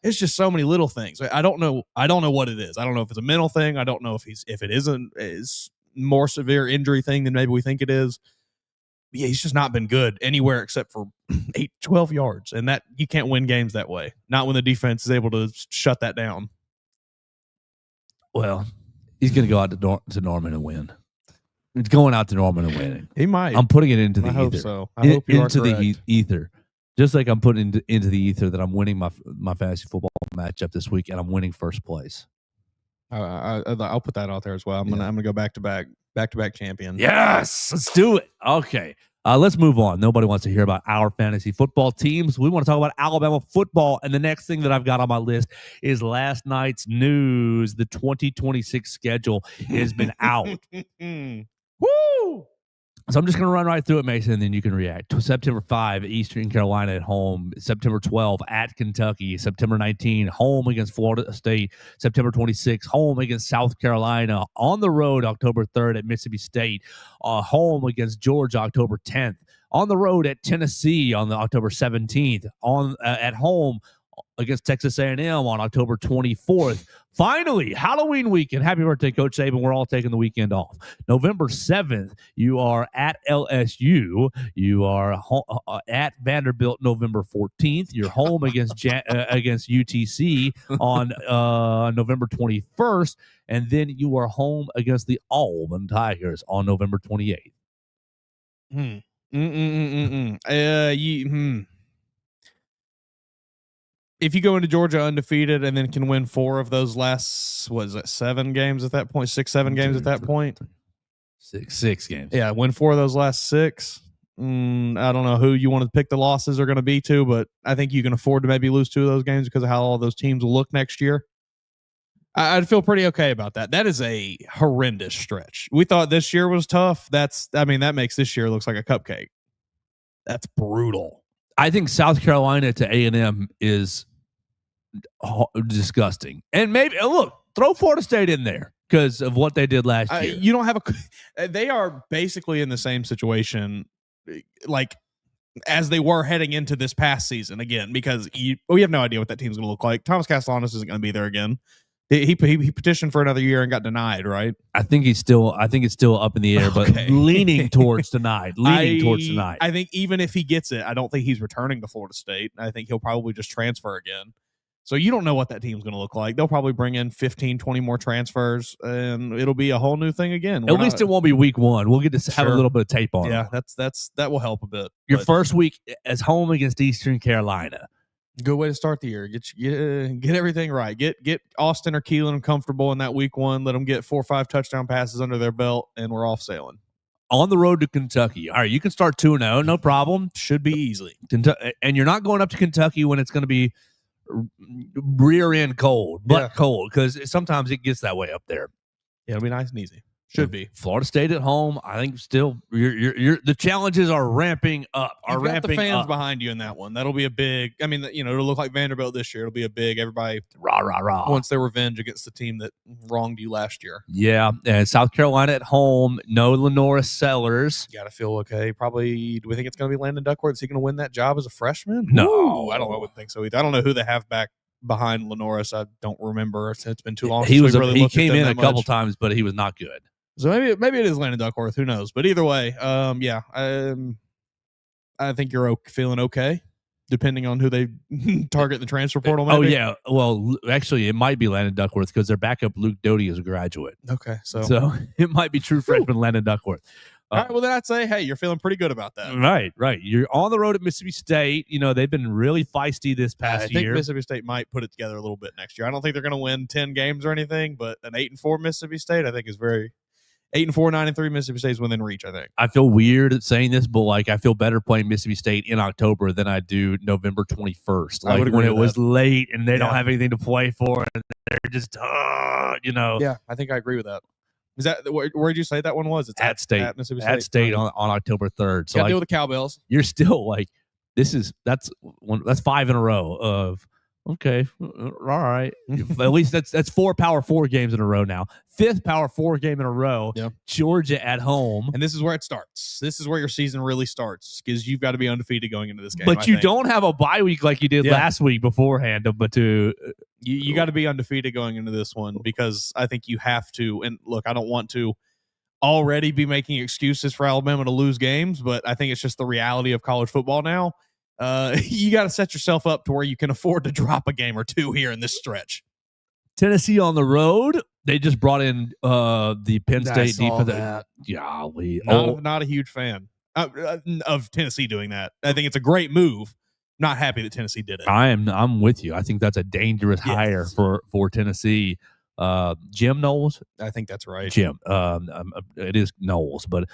It's just so many little things. I don't know what it is. I don't know if it's a mental thing. I don't know if it isn't is more severe injury thing than maybe we think it is. But yeah, he's just not been good anywhere except for 12 yards, and that you can't win games that way. Not when the defense is able to shut that down. Well, he's going to go out to Norman and win. It's going out to Norman and winning. He might. I'm putting it into the ether. I hope so. I hope you into are correct. The ether. Just like I'm putting into the ether that I'm winning my fantasy football matchup this week, and I'm winning first place. I'll put that out there as well. I'm gonna go back to back champion. Yes, let's do it. Okay. Let's move on. Nobody wants to hear about our fantasy football teams. We want to talk about Alabama football. And the next thing that I've got on my list is last night's news. The 2026 schedule has been out. Woo! So I'm just going to run right through it, Mason, and then you can react. September 5, Eastern Carolina at home. September 12, at Kentucky. September 19, home against Florida State. September 26, home against South Carolina. On the road, October 3rd at Mississippi State. Home against Georgia, October 10th. On the road at Tennessee on October 17th. At home against Texas A&M on October 24th. Finally, Halloween weekend. Happy birthday, Coach Saban. We're all taking the weekend off. November 7th, you are at LSU. You are at Vanderbilt November 14th. You're home against UTC on November 21st. And then you are home against the Auburn Tigers on November 28th. If you go into Georgia undefeated and then can win 4 of those last, 7 games at that point? 6-7 games at that point? Six games. Yeah, win 4 of those last 6. I don't know who you want to pick the losses are going to be to, but I think you can afford to maybe lose 2 of those games because of how all those teams will look next year. I'd feel pretty okay about that. That is a horrendous stretch. We thought this year was tough. That makes this year looks like a cupcake. That's brutal. I think South Carolina to A&M is disgusting. And maybe, look, throw Florida State in there because of what they did last year. You don't have they are basically in the same situation like as they were heading into this past season again, because we have no idea what that team's going to look like. Thomas Castellanos isn't going to be there again. He petitioned for another year and got denied, right? I think it's still up in the air, but leaning towards denied. I think even if he gets it, I don't think he's returning to Florida State. I think he'll probably just transfer again. So you don't know what that team's going to look like. They'll probably bring in 15, 20 more transfers, and it'll be a whole new thing again. At least it won't be week 1. We'll get to have a little bit of tape on it. Yeah, that will help a bit. Your first week as home against Eastern Carolina. Good way to start the year. Get everything right. Get Austin or Keelan comfortable in that week 1. Let them get 4 or 5 touchdown passes under their belt, and we're off sailing. On the road to Kentucky. All right, you can start 2-0, no problem. Should be easily. And you're not going up to Kentucky when it's going to be rear end cold, cold, because sometimes it gets that way up there. Yeah, it'll be nice and easy. Should be. Florida State at home. I think still you're the challenges are ramping up. You've got the fans behind you in that one. That'll be a big. I mean, it'll look like Vanderbilt this year. It'll be a big. Everybody rah rah rah wants their revenge against the team that wronged you last year. Yeah, and South Carolina at home. No Lenora Sellers. You got to feel okay. Probably. Do we think it's going to be Landon Duckworth? Is he going to win that job as a freshman? No, I wouldn't think so either. I don't know who they have back behind Lenoris. I don't remember. It's been too long. He came in a couple times, but he was not good. So maybe it is Landon Duckworth. Who knows? But either way, I think you're feeling okay, depending on who they target in the transfer portal. Maybe. Oh yeah. Well, actually, it might be Landon Duckworth because their backup Luke Doty is a graduate. Okay, so it might be true freshman Landon Duckworth. All right. Well, then I'd say, hey, you're feeling pretty good about that. Right. You're on the road at Mississippi State. They've been really feisty this past year. I think Mississippi State might put it together a little bit next year. I don't think they're going to win 10 games or anything, but an 8-4 Mississippi State, I think, is very 8-4, 9-3 Mississippi State is within reach. I think. I feel weird saying this, but I feel better playing Mississippi State in October than I do November 21st. When it was late and they don't have anything to play for, and they're just, Yeah, I think I agree with that. Is that where did you say that one was? It's at State. At Mississippi State. At State on October 3rd. So got to deal with the Cowbells. You're still that's 5 in a row of. Okay, all right. At least that's 4 Power 4 games in a row now. 5th Power 4 game in a row. Yep. Georgia at home. And this is where it starts. This is where your season really starts because you've got to be undefeated going into this game. But you don't have a bye week like you did last week beforehand. But you got to be undefeated going into this one because I think you have to. And look, I don't want to already be making excuses for Alabama to lose games, but I think it's just the reality of college football now. You got to set yourself up to where you can afford to drop a game or two here in this stretch. Tennessee on the road. They just brought in the Penn State defense. Golly. Not a huge fan of Tennessee doing that. I think it's a great move. Not happy that Tennessee did it. I'm with you. I think that's a dangerous hire for Tennessee. Jim Knowles. I think that's right. Jim. It is Knowles, but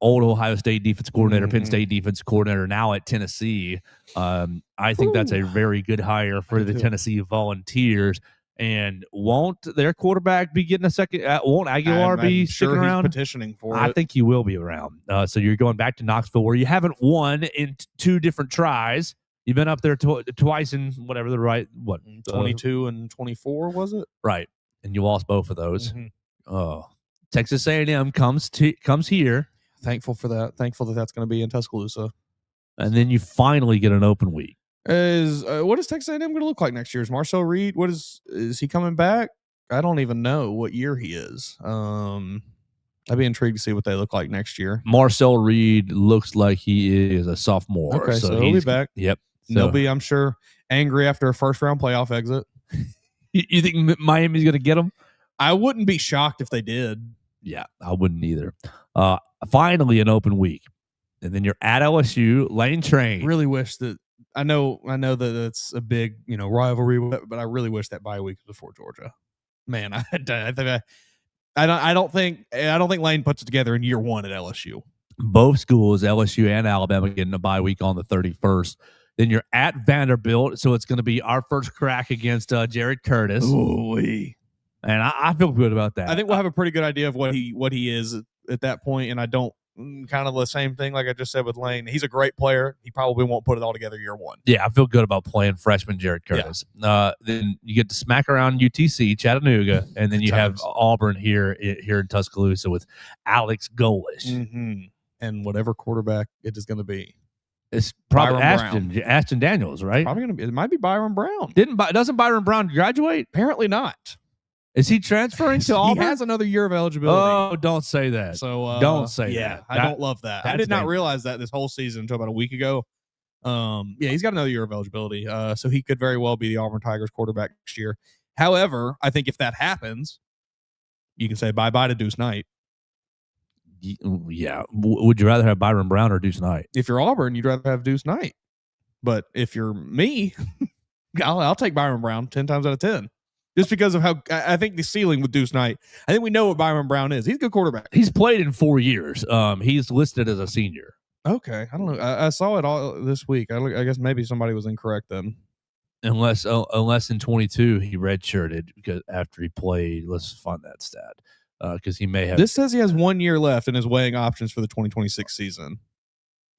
old Ohio State defense coordinator, Penn State defense coordinator, now at Tennessee. I think that's a very good hire for the Tennessee Volunteers. And won't their quarterback be getting a second? Won't Aguilar be sticking around? Petitioning for it. I think he will be around. So you're going back to Knoxville, where you haven't won in 2 different tries. You've been up there twice in whatever the right 22 and 24 was it? Right, and you lost both of those. Texas A&M comes here. Thankful for that. Thankful that that's going to be in Tuscaloosa. And then you finally get an open week. What is Texas A&M going to look like next year? Is Marcel Reed? Is he coming back? I don't even know what year he is. I'd be intrigued to see what they look like next year. Marcel Reed looks like he is a sophomore. Okay, so he'll be back. Yep. So they'll be, I'm sure, angry after a first-round playoff exit. You think Miami's going to get him? I wouldn't be shocked if they did. Yeah, I wouldn't either. Finally, an open week. And then you're at LSU, Lane Train. Really wish that I know that it's a big, rivalry, but I really wish that bye week was before Georgia. Man, I don't think Lane puts it together in year 1 at LSU. Both schools, LSU and Alabama, getting a bye week on the 31st. Then you're at Vanderbilt, so it's going to be our first crack against Jared Curtis. Ooh-wee. And I feel good about that. I think we'll have a pretty good idea of what he is at that point, and I don't. Kind of the same thing like I just said with Lane. He's a great player. He probably won't put it all together year 1. Yeah, I feel good about playing freshman Jared Curtis. Yeah. Then you get to smack around UTC, Chattanooga, and then you have Auburn here in Tuscaloosa with Alex Golesh. And whatever quarterback it is going to be. It's probably Ashton Daniels, right? Probably going to be. It might be Byron Brown. Doesn't Byron Brown graduate? Apparently not. Is he transferring to Auburn? He has another year of eligibility. Oh, don't say that. So don't say that. I don't love that. I did not realize that this whole season until about a week ago. He's got another year of eligibility. So he could very well be the Auburn Tigers quarterback next year. However, I think if that happens, you can say bye-bye to Deuce Knight. Yeah. Would you rather have Byron Brown or Deuce Knight? If you're Auburn, you'd rather have Deuce Knight. But if you're me, I'll take Byron Brown 10 times out of 10. Just because of how I think the ceiling with Deuce Knight, I think we know what Byron Brown is. He's a good quarterback. He's played in 4 years. He's listed as a senior. Okay, I don't know. I saw it all this week. I guess maybe somebody was incorrect then. Unless in 22 he redshirted because after he played. Let's find that stat. because he may have. This says he has 1 year left and is weighing options for the 2026 season.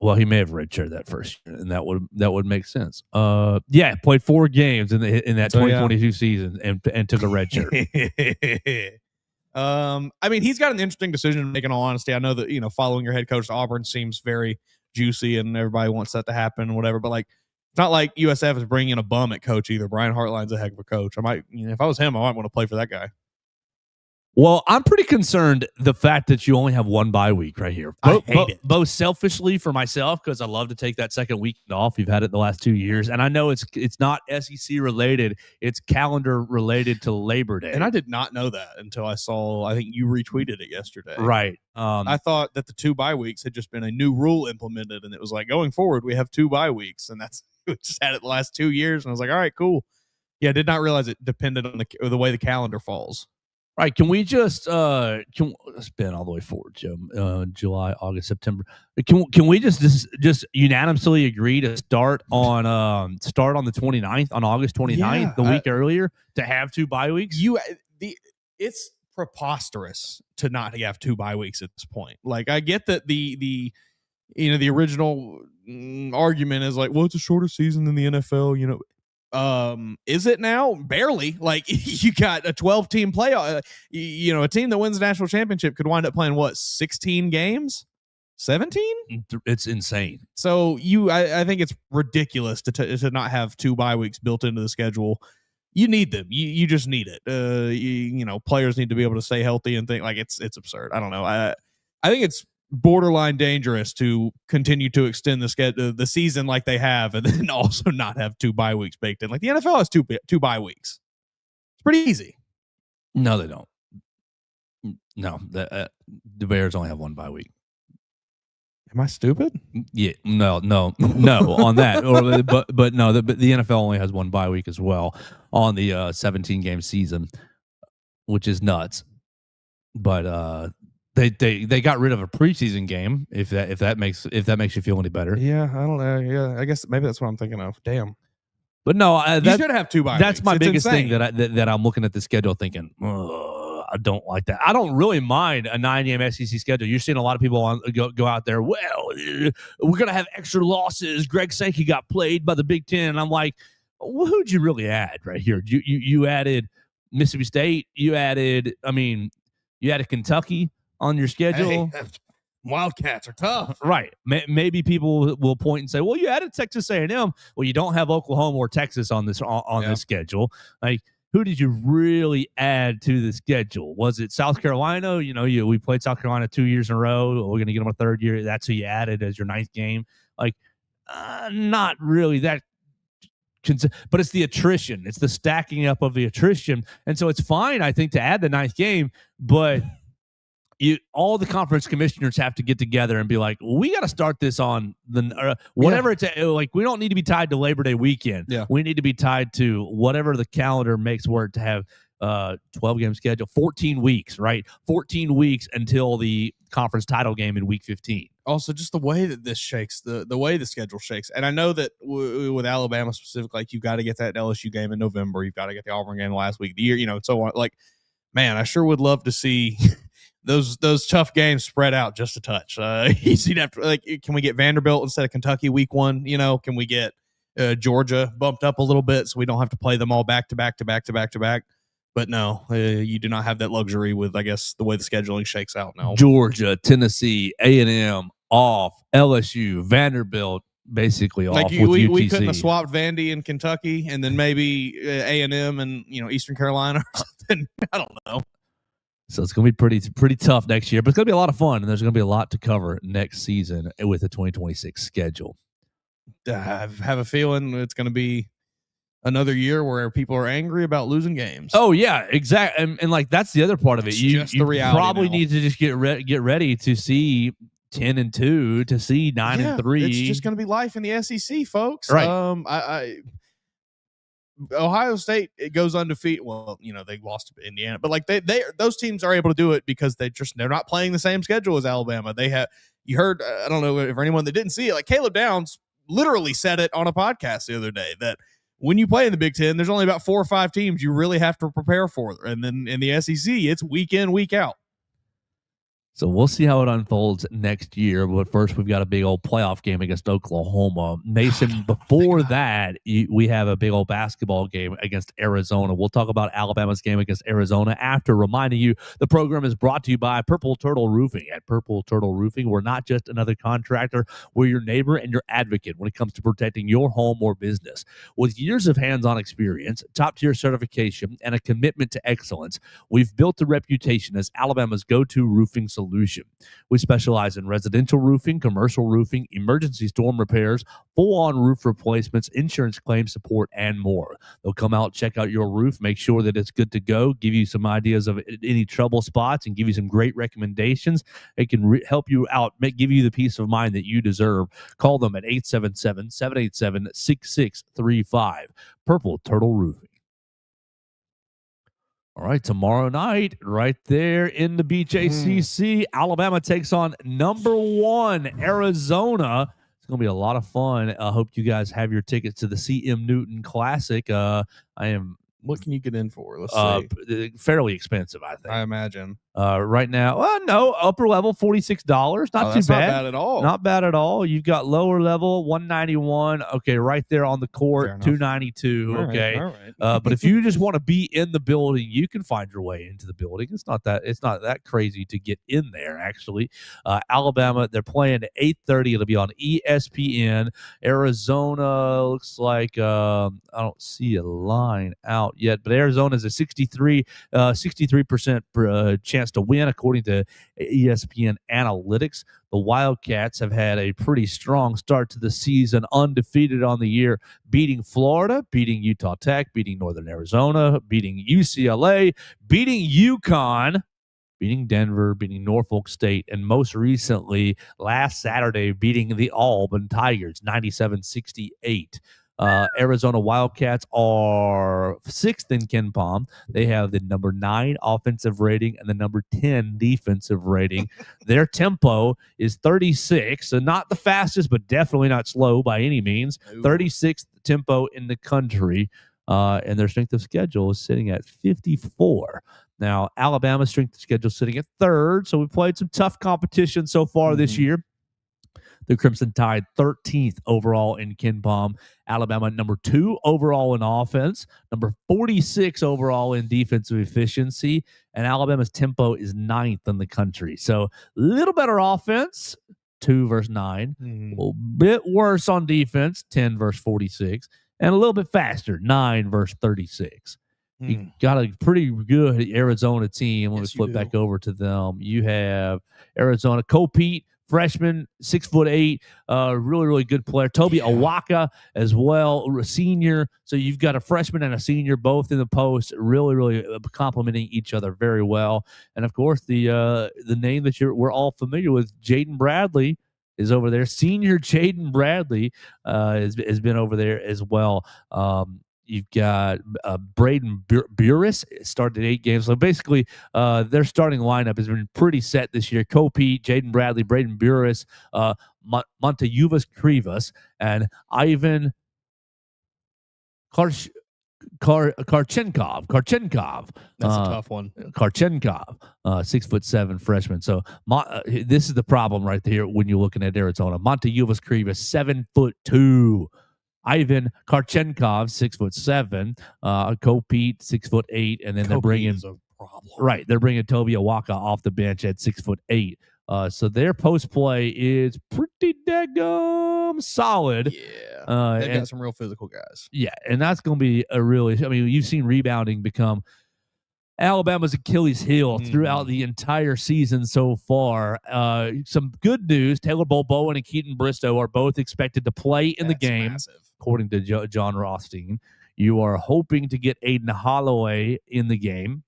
Well, he may have redshirted that first year, and that would make sense. Yeah, played 4 games in that 2022 season and took a red shirt. I mean, he's got an interesting decision to make, in all honesty. I know that, following your head coach to Auburn seems very juicy and everybody wants that to happen and whatever, but like, it's not like USF is bringing a bum at coach either. Brian Hartline's a heck of a coach. I might, if I was him, I might want to play for that guy. Well, I'm pretty concerned the fact that you only have 1 bye week right here. I hate it. Both selfishly for myself, because I love to take that second weekend off. You've had it the last 2 years, and I know it's not SEC related. It's calendar related to Labor Day. And I did not know that until I think you retweeted it yesterday. Right. I thought that the 2 bye weeks had just been a new rule implemented, and it was like, going forward, we have 2 bye weeks, and we just had it the last 2 years, and I was like, all right, cool. Yeah, I did not realize it depended on the way the calendar falls. Right. Can we just spin all the way forward, Joe? July, August, September. Can we just unanimously agree to start on the 29th, on August 29th, the week earlier, to have 2 bye weeks? It's preposterous to not have 2 bye weeks at this point. Like, I get that the original argument is like, well, it's a shorter season than the NFL, is it now? Barely. Like, you got a 12-team playoff. A team that wins the national championship could wind up playing 16 games, 17. It's insane. So I think it's ridiculous to not have 2 bye weeks built into the schedule. You need them. You just need it. Players need to be able to stay healthy and think like it's absurd. I don't know. I think it's borderline dangerous to continue to extend the season like they have, and then also not have 2 bye weeks baked in. Like, the NFL has two bye weeks. It's pretty easy. No, they don't. No, the Bears only have 1 bye week. Am I stupid? Yeah, no on that. But no, the NFL only has 1 bye week as well on the 17-game season, which is nuts. But They got rid of a preseason game. If that makes you feel any better. Yeah, I don't know. Yeah, I guess maybe that's what I'm thinking of. Damn. But no, you should have 2 bye That's weeks. my It's biggest insane. thing that I'm looking at the schedule thinking, I don't like that. I don't really mind a 9-game SEC schedule. You're seeing a lot of people go out there. Well, we're gonna have extra losses. Greg Sankey got played by the Big Ten, and I'm like, well, who'd you really add right here? You added Mississippi State. You added Kentucky on your schedule. Hey, Wildcats are tough. Right. Maybe people will point and say, well, you added Texas A&M. Well, you don't have Oklahoma or Texas on this schedule. Like, who did you really add to the schedule? Was it South Carolina? We played South Carolina 2 years in a row. We're going to get them a 3rd year. That's who you added as your 9th game. Like, not really that. But it's the attrition. It's the stacking up of the attrition. And so it's fine, I think, to add the 9th game, but all the conference commissioners have to get together and be like, we got to start this on whatever it's like. We don't need to be tied to Labor Day weekend. Yeah. We need to be tied to whatever the calendar makes work to have 12-game schedule, 14 weeks, right? 14 weeks until the conference title game in week 15. Also, just the way that this shakes, the way the schedule shakes. And I know that with Alabama specifically, like, you've got to get that LSU game in November. You've got to get the Auburn game last week of the year, and so on. Like, man, I sure would love to see those tough games spread out just a touch. Easy to can we get Vanderbilt instead of Kentucky week 1? Can we get Georgia bumped up a little bit so we don't have to play them all back to back to back to back to back? But no, you do not have that luxury with, I guess, the way the scheduling shakes out now. Georgia, Tennessee, A&M off, LSU, Vanderbilt basically off. We couldn't have swapped Vandy and Kentucky, and then maybe A&M and Eastern Carolina or something. I don't know. So it's going to be pretty tough next year, but it's going to be a lot of fun, and there's going to be a lot to cover next season with the 2026 schedule. I have a feeling it's going to be another year where people are angry about losing games. Oh yeah, exactly. And like, that's the other part of it. You probably need to just get ready to see 10-2, to see 9-3. It's just going to be life in the SEC, folks. Right. Ohio State, it goes undefeated. Well, they lost to Indiana, but like those teams are able to do it because they're not playing the same schedule as Alabama. You heard, I don't know if anyone that didn't see it, like Caleb Downs literally said it on a podcast the other day, that when you play in the Big Ten, there's only about 4 or 5 teams you really have to prepare for. And then in the SEC, it's week in, week out. So we'll see how it unfolds next year. But first, we've got a big old playoff game against Oklahoma. Mason, before that, we have a big old basketball game against Arizona. We'll talk about Alabama's game against Arizona after, reminding you the program is brought to you by Purple Turtle Roofing. At Purple Turtle Roofing, we're not just another contractor. We're your neighbor and your advocate when it comes to protecting your home or business. With years of hands-on experience, top-tier certification, and a commitment to excellence, we've built a reputation as Alabama's go-to roofing solution. We specialize in residential roofing, commercial roofing, emergency storm repairs, full-on roof replacements, insurance claim support, and more. They'll come out, check out your roof, make sure that it's good to go, give you some ideas of any trouble spots, and give you some great recommendations. It can help you out, give you the peace of mind that you deserve. Call them at 877-787-6635. Purple Turtle Roofing. All right, tomorrow night, right there in the BJCC, Alabama takes on number 1 Arizona. It's going to be a lot of fun. I hope you guys have your tickets to the CM Newton Classic. What can you get in for? Let's see. Fairly expensive, I think. I imagine. Right now, no, upper level $46. Not too bad. Not bad at all. Not bad at all. You've got lower level $191. Okay, right there on the court, $292. Okay, all right. But if you just want to be in the building, you can find your way into the building. It's not that crazy to get in there. Actually, Alabama, they're playing at 8:30. It'll be on ESPN. Arizona looks like I don't see a line out yet, but Arizona is a 63% chance to win according to ESPN analytics. The Wildcats have had a pretty strong start to the season, undefeated on the year, beating Florida, beating Utah Tech, beating Northern Arizona, beating UCLA, beating UConn, beating Denver, beating Norfolk State, and most recently, last Saturday, beating the Auburn Tigers 97-68. Arizona Wildcats are 6th in KenPom. They have the number 9 offensive rating and the number 10 defensive rating. Their tempo is 36, so not the fastest, but definitely not slow by any means. 36th tempo in the country, and their strength of schedule is sitting at 54. Now, Alabama's strength of schedule is sitting at 3rd, so we played some tough competition so far this year. The Crimson Tide 13th overall in KenPom. Alabama number 2 overall in offense, number 46 overall in defensive efficiency, and Alabama's tempo is 9th in the country. So a little better offense, 2 versus 9. A little bit worse on defense, 10 versus 46, and a little bit faster, 9 versus 36. You got a pretty good Arizona team. Let me flip back over to them. You have Arizona, Copete, freshman, 6'8", really, really good player. Toby Awaka as well, senior. So you've got a freshman and a senior both in the post, really, really complementing each other very well. And of course, the name that we're all familiar with, Jaden Bradley, is over there. Senior Jaden Bradley has been over there as well. You've got Braden Burris started 8 games. So basically, their starting lineup has been pretty set this year. Kopi, Jaden Bradley, Braden Burris, Montejuvas Krivas, and Ivan Karchenkov. That's a tough one. Karchenkov, 6'7" freshman. So this is the problem right here when you're looking at Arizona. Montejuvas Krivas, 7'2". Ivan Karchenkov, 6'7", Kopete, 6'8", and then they're bringing They're bringing Toby Awaka off the bench at 6'8". So their post play is pretty daggum solid. Yeah, they've got some real physical guys. Yeah, and that's going to be a really. I mean, you've seen rebounding become Alabama's Achilles heel throughout the entire season so far. Some good news: Taylor Bowen and Keaton Bristow are both expected to play in the game. Massive. According to John Rothstein, you are hoping to get Aiden Holloway in the game.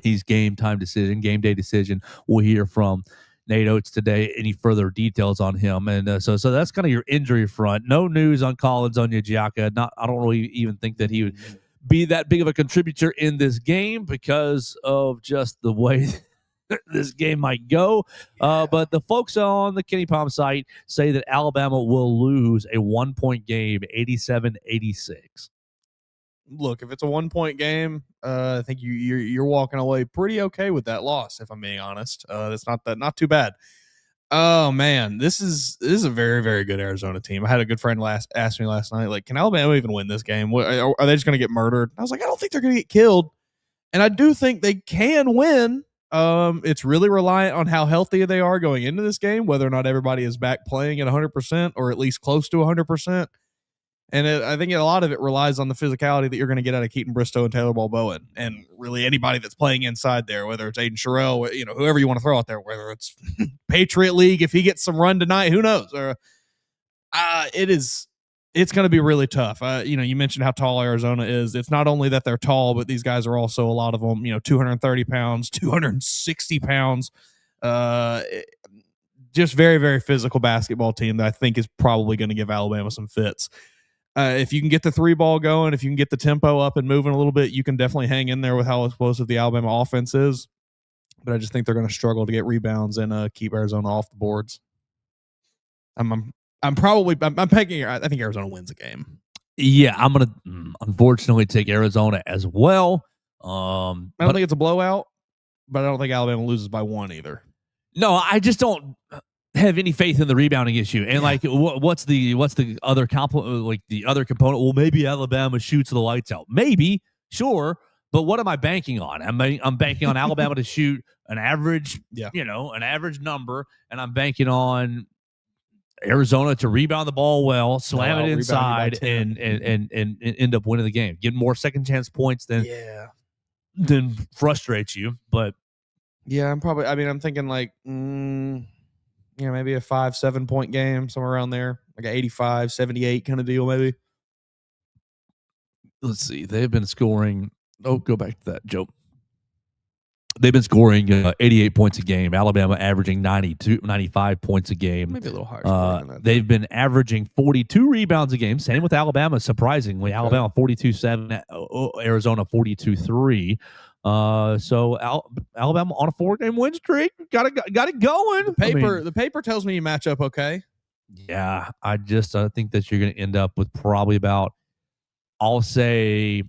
He's game day decision. We'll hear from Nate Oates today. Any further details on him? And so that's kind of your injury front. No news on Collins Onyejaka. I don't really even think that he would be that big of a contributor in this game because of just the way this game might go. But the folks on the KenPom site say that Alabama will lose a 1-point game, 87-86. look, if it's a 1-point game, I think you're walking away pretty okay with that loss. If I'm being honest, that's not too bad. Oh man, this is a very, very good Arizona team. I had a good friend ask me last night, like, can Alabama even win this game? Are they just going to get murdered? I was like, I don't think they're going to get killed, and I do think they can win. It's really reliant on how healthy they are going into this game, whether or not everybody is back playing at 100% or at least close to 100%. And I think a lot of it relies on the physicality that you're going to get out of Keaton Bristow and Taylor Balboa, and really anybody that's playing inside there, whether it's Aiden Sherrill, whoever you want to throw out there, whether it's Patriot League, if he gets some run tonight, who knows? It's going to be really tough. You mentioned how tall Arizona is. It's not only that they're tall, but these guys are also, a lot of them, 230 pounds, 260 pounds. Just very, very physical basketball team that I think is probably going to give Alabama some fits. If you can get the 3-ball going, if you can get the tempo up and moving a little bit, you can definitely hang in there with how explosive the Alabama offense is. But I just think they're going to struggle to get rebounds and keep Arizona off the boards. I'm pegging. I think Arizona wins the game. Yeah, I'm gonna unfortunately take Arizona as well. I don't think it's a blowout, but I don't think Alabama loses by 1 either. No, I just don't have any faith in the rebounding issue. And what's the other the other component? Well, maybe Alabama shoots the lights out. Maybe, sure, but what am I banking on? I'm banking on Alabama to shoot an average, an average number, and I'm banking on Arizona to rebound the ball well, slam it inside, and end up winning the game. Get more second chance points than frustrates you. But yeah, I'm thinking like maybe a 5-7 point game, somewhere around there, like an 85-78 kind of deal, maybe. Let's see. They've been scoring. Oh, go back to that, Joe. They've been scoring 88 points a game. Alabama averaging 95 points a game. Maybe a little higher. They've been averaging 42 rebounds a game. Same with Alabama, surprisingly. Okay. Alabama 42-7, Arizona 42-3. So Alabama on a 4-game win streak. Got it going. The paper tells me you match up okay. Yeah, I think that you're going to end up with probably about, I'll say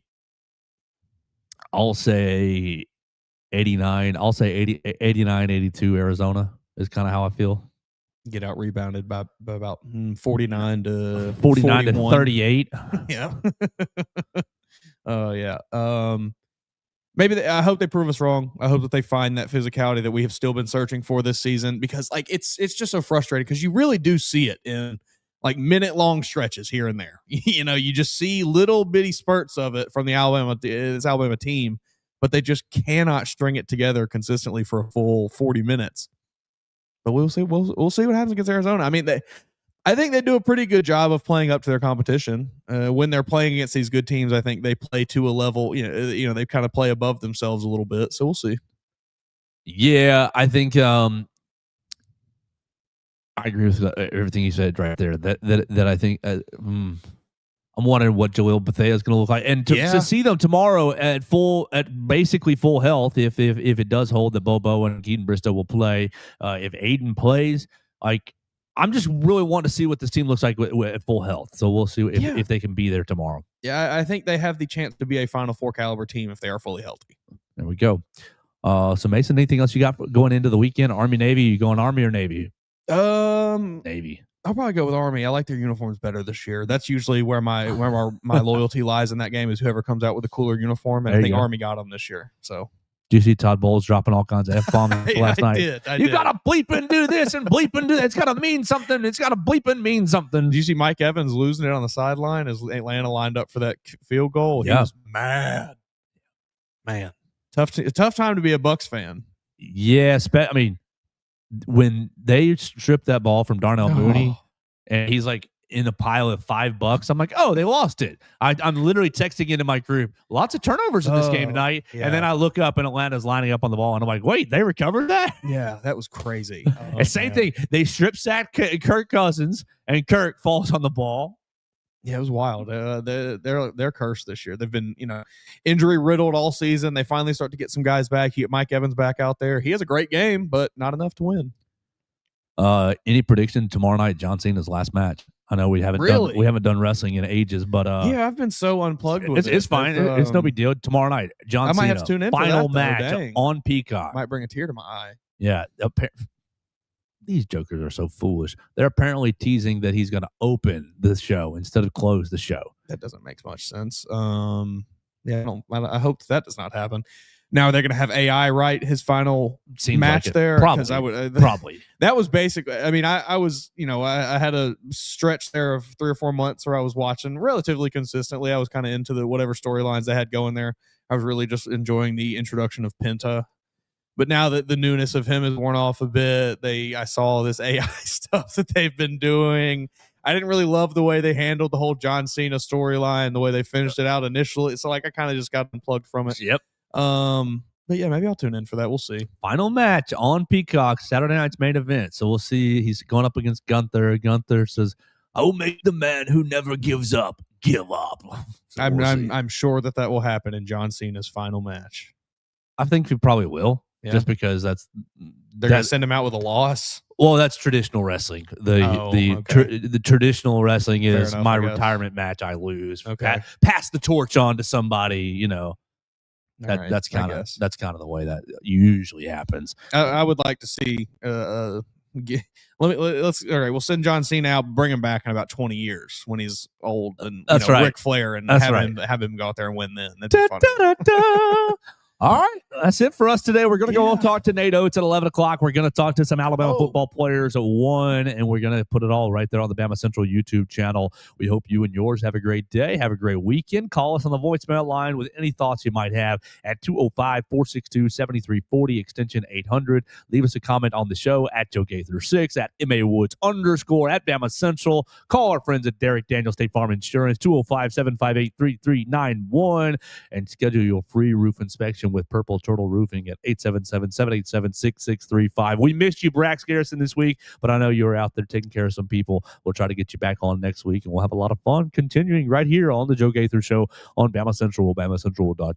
89. I'll say 89, 82 Arizona is kind of how I feel. Get out rebounded by about 49 to 38. Yeah. Oh yeah. Maybe I hope they prove us wrong. I hope that they find that physicality that we have still been searching for this season, because it's just so frustrating, because you really do see it in like minute-long stretches here and there. You just see little bitty spurts of it from this Alabama team, but they just cannot string it together consistently for a full 40 minutes. But we'll see. We'll see what happens against Arizona. I mean, I think they do a pretty good job of playing up to their competition. When they're playing against these good teams, I think they play to a level, they kind of play above themselves a little bit. So we'll see. Yeah, I think I agree with everything you said right there. That I think I'm wondering what Jalil Bethea is going to look like, and to see them tomorrow at basically full health, if it does hold that Bobo and Keaton Bristow will play, if Aiden plays, like, I'm just really wanting to see what this team looks like at full health. So we'll see if they can be there tomorrow. Yeah, I think they have the chance to be a Final Four caliber team if they are fully healthy. There we go. So Mason, anything else you got going into the weekend? Army, Navy? You going Army or Navy? Navy. I'll probably go with Army. I like their uniforms better this year. That's usually where my loyalty lies in that game, is whoever comes out with a cooler uniform. And I think Army got them this year. So. Do you see Todd Bowles dropping all kinds of F-bombs last night? I did. Got to bleep and do this and bleep and do that. It's got to mean something. It's got to bleep and mean something. Do you see Mike Evans losing it on the sideline as Atlanta lined up for that field goal? He was mad. Man. Tough time to be a Bucs fan. Yeah. I mean, when they stripped that ball from Darnell Mooney and he's like in a pile of $5, I'm like, oh, they lost it. I'm literally texting into my group, lots of turnovers in this game tonight. Yeah. And then I look up and Atlanta's lining up on the ball, and I'm like, wait, they recovered that? Yeah, that was crazy. Same thing. They strip sack Kirk Cousins, and Kirk falls on the ball. Yeah, it was wild. They're cursed this year. They've been, injury riddled all season. They finally start to get some guys back. He get Mike Evans back out there. He has a great game, but not enough to win. Any prediction tomorrow night, John Cena's last match? I know we haven't done wrestling in ages, but yeah, I've been so unplugged with it. It's fine. It's no big deal. Tomorrow night, John Cena, I might have to tune in final for that, match on Peacock. Might bring a tear to my eye. Yeah, these jokers are so foolish. They're apparently teasing that he's going to open the show instead of close the show. That doesn't make much sense. Yeah, I hope that does not happen. Now they're going to have AI write his final match there. Probably. That was basically. I mean, I was, I had a stretch there of 3 or 4 months where I was watching relatively consistently. I was kind of into the whatever storylines they had going there. I was really just enjoying the introduction of Penta. But now that the newness of him has worn off a bit, I saw this AI stuff that they've been doing. I didn't really love the way they handled the whole John Cena storyline, the way they finished it out initially. So I kind of just got unplugged from it. Yep. But yeah, maybe I'll tune in for that. We'll see. Final match on Peacock, Saturday night's main event. So we'll see. He's going up against Gunther. Gunther says, "I will make the man who never gives up give up." So I'm sure that will happen in John Cena's final match. I think he probably will. Yeah. Just because they're going to send him out with a loss. Well, that's traditional wrestling. The traditional wrestling is enough, my retirement match. I lose. Okay, pass the torch on to somebody. That's kind of the way that usually happens. I would like to see. Let's all right. We'll send John Cena out, bring him back in about 20 years when he's old, and Ric Flair, and have him go out there and win. Then that'd be funny. All right, that's it for us today. We're going to go talk to Nate Oates at 11 o'clock. We're going to talk to some Alabama football players at 1, and we're going to put it all right there on the BamaCentral YouTube channel. We hope you and yours have a great day. Have a great weekend. Call us on the voicemail line with any thoughts you might have at 205-462-7340, extension 800. Leave us a comment on the show at Joe Gaither 6, at MAWoods _ at BamaCentral. Call our friends at Derek Daniel State Farm Insurance, 205-758-3391, and schedule your free roof inspection with Purple Turtle Roofing at 877-787-6635. We missed you, Brax Garrison, this week, but I know you're out there taking care of some people. We'll try to get you back on next week, and we'll have a lot of fun continuing right here on the Joe Gaither Show on BamaCentral, BamaCentral.com.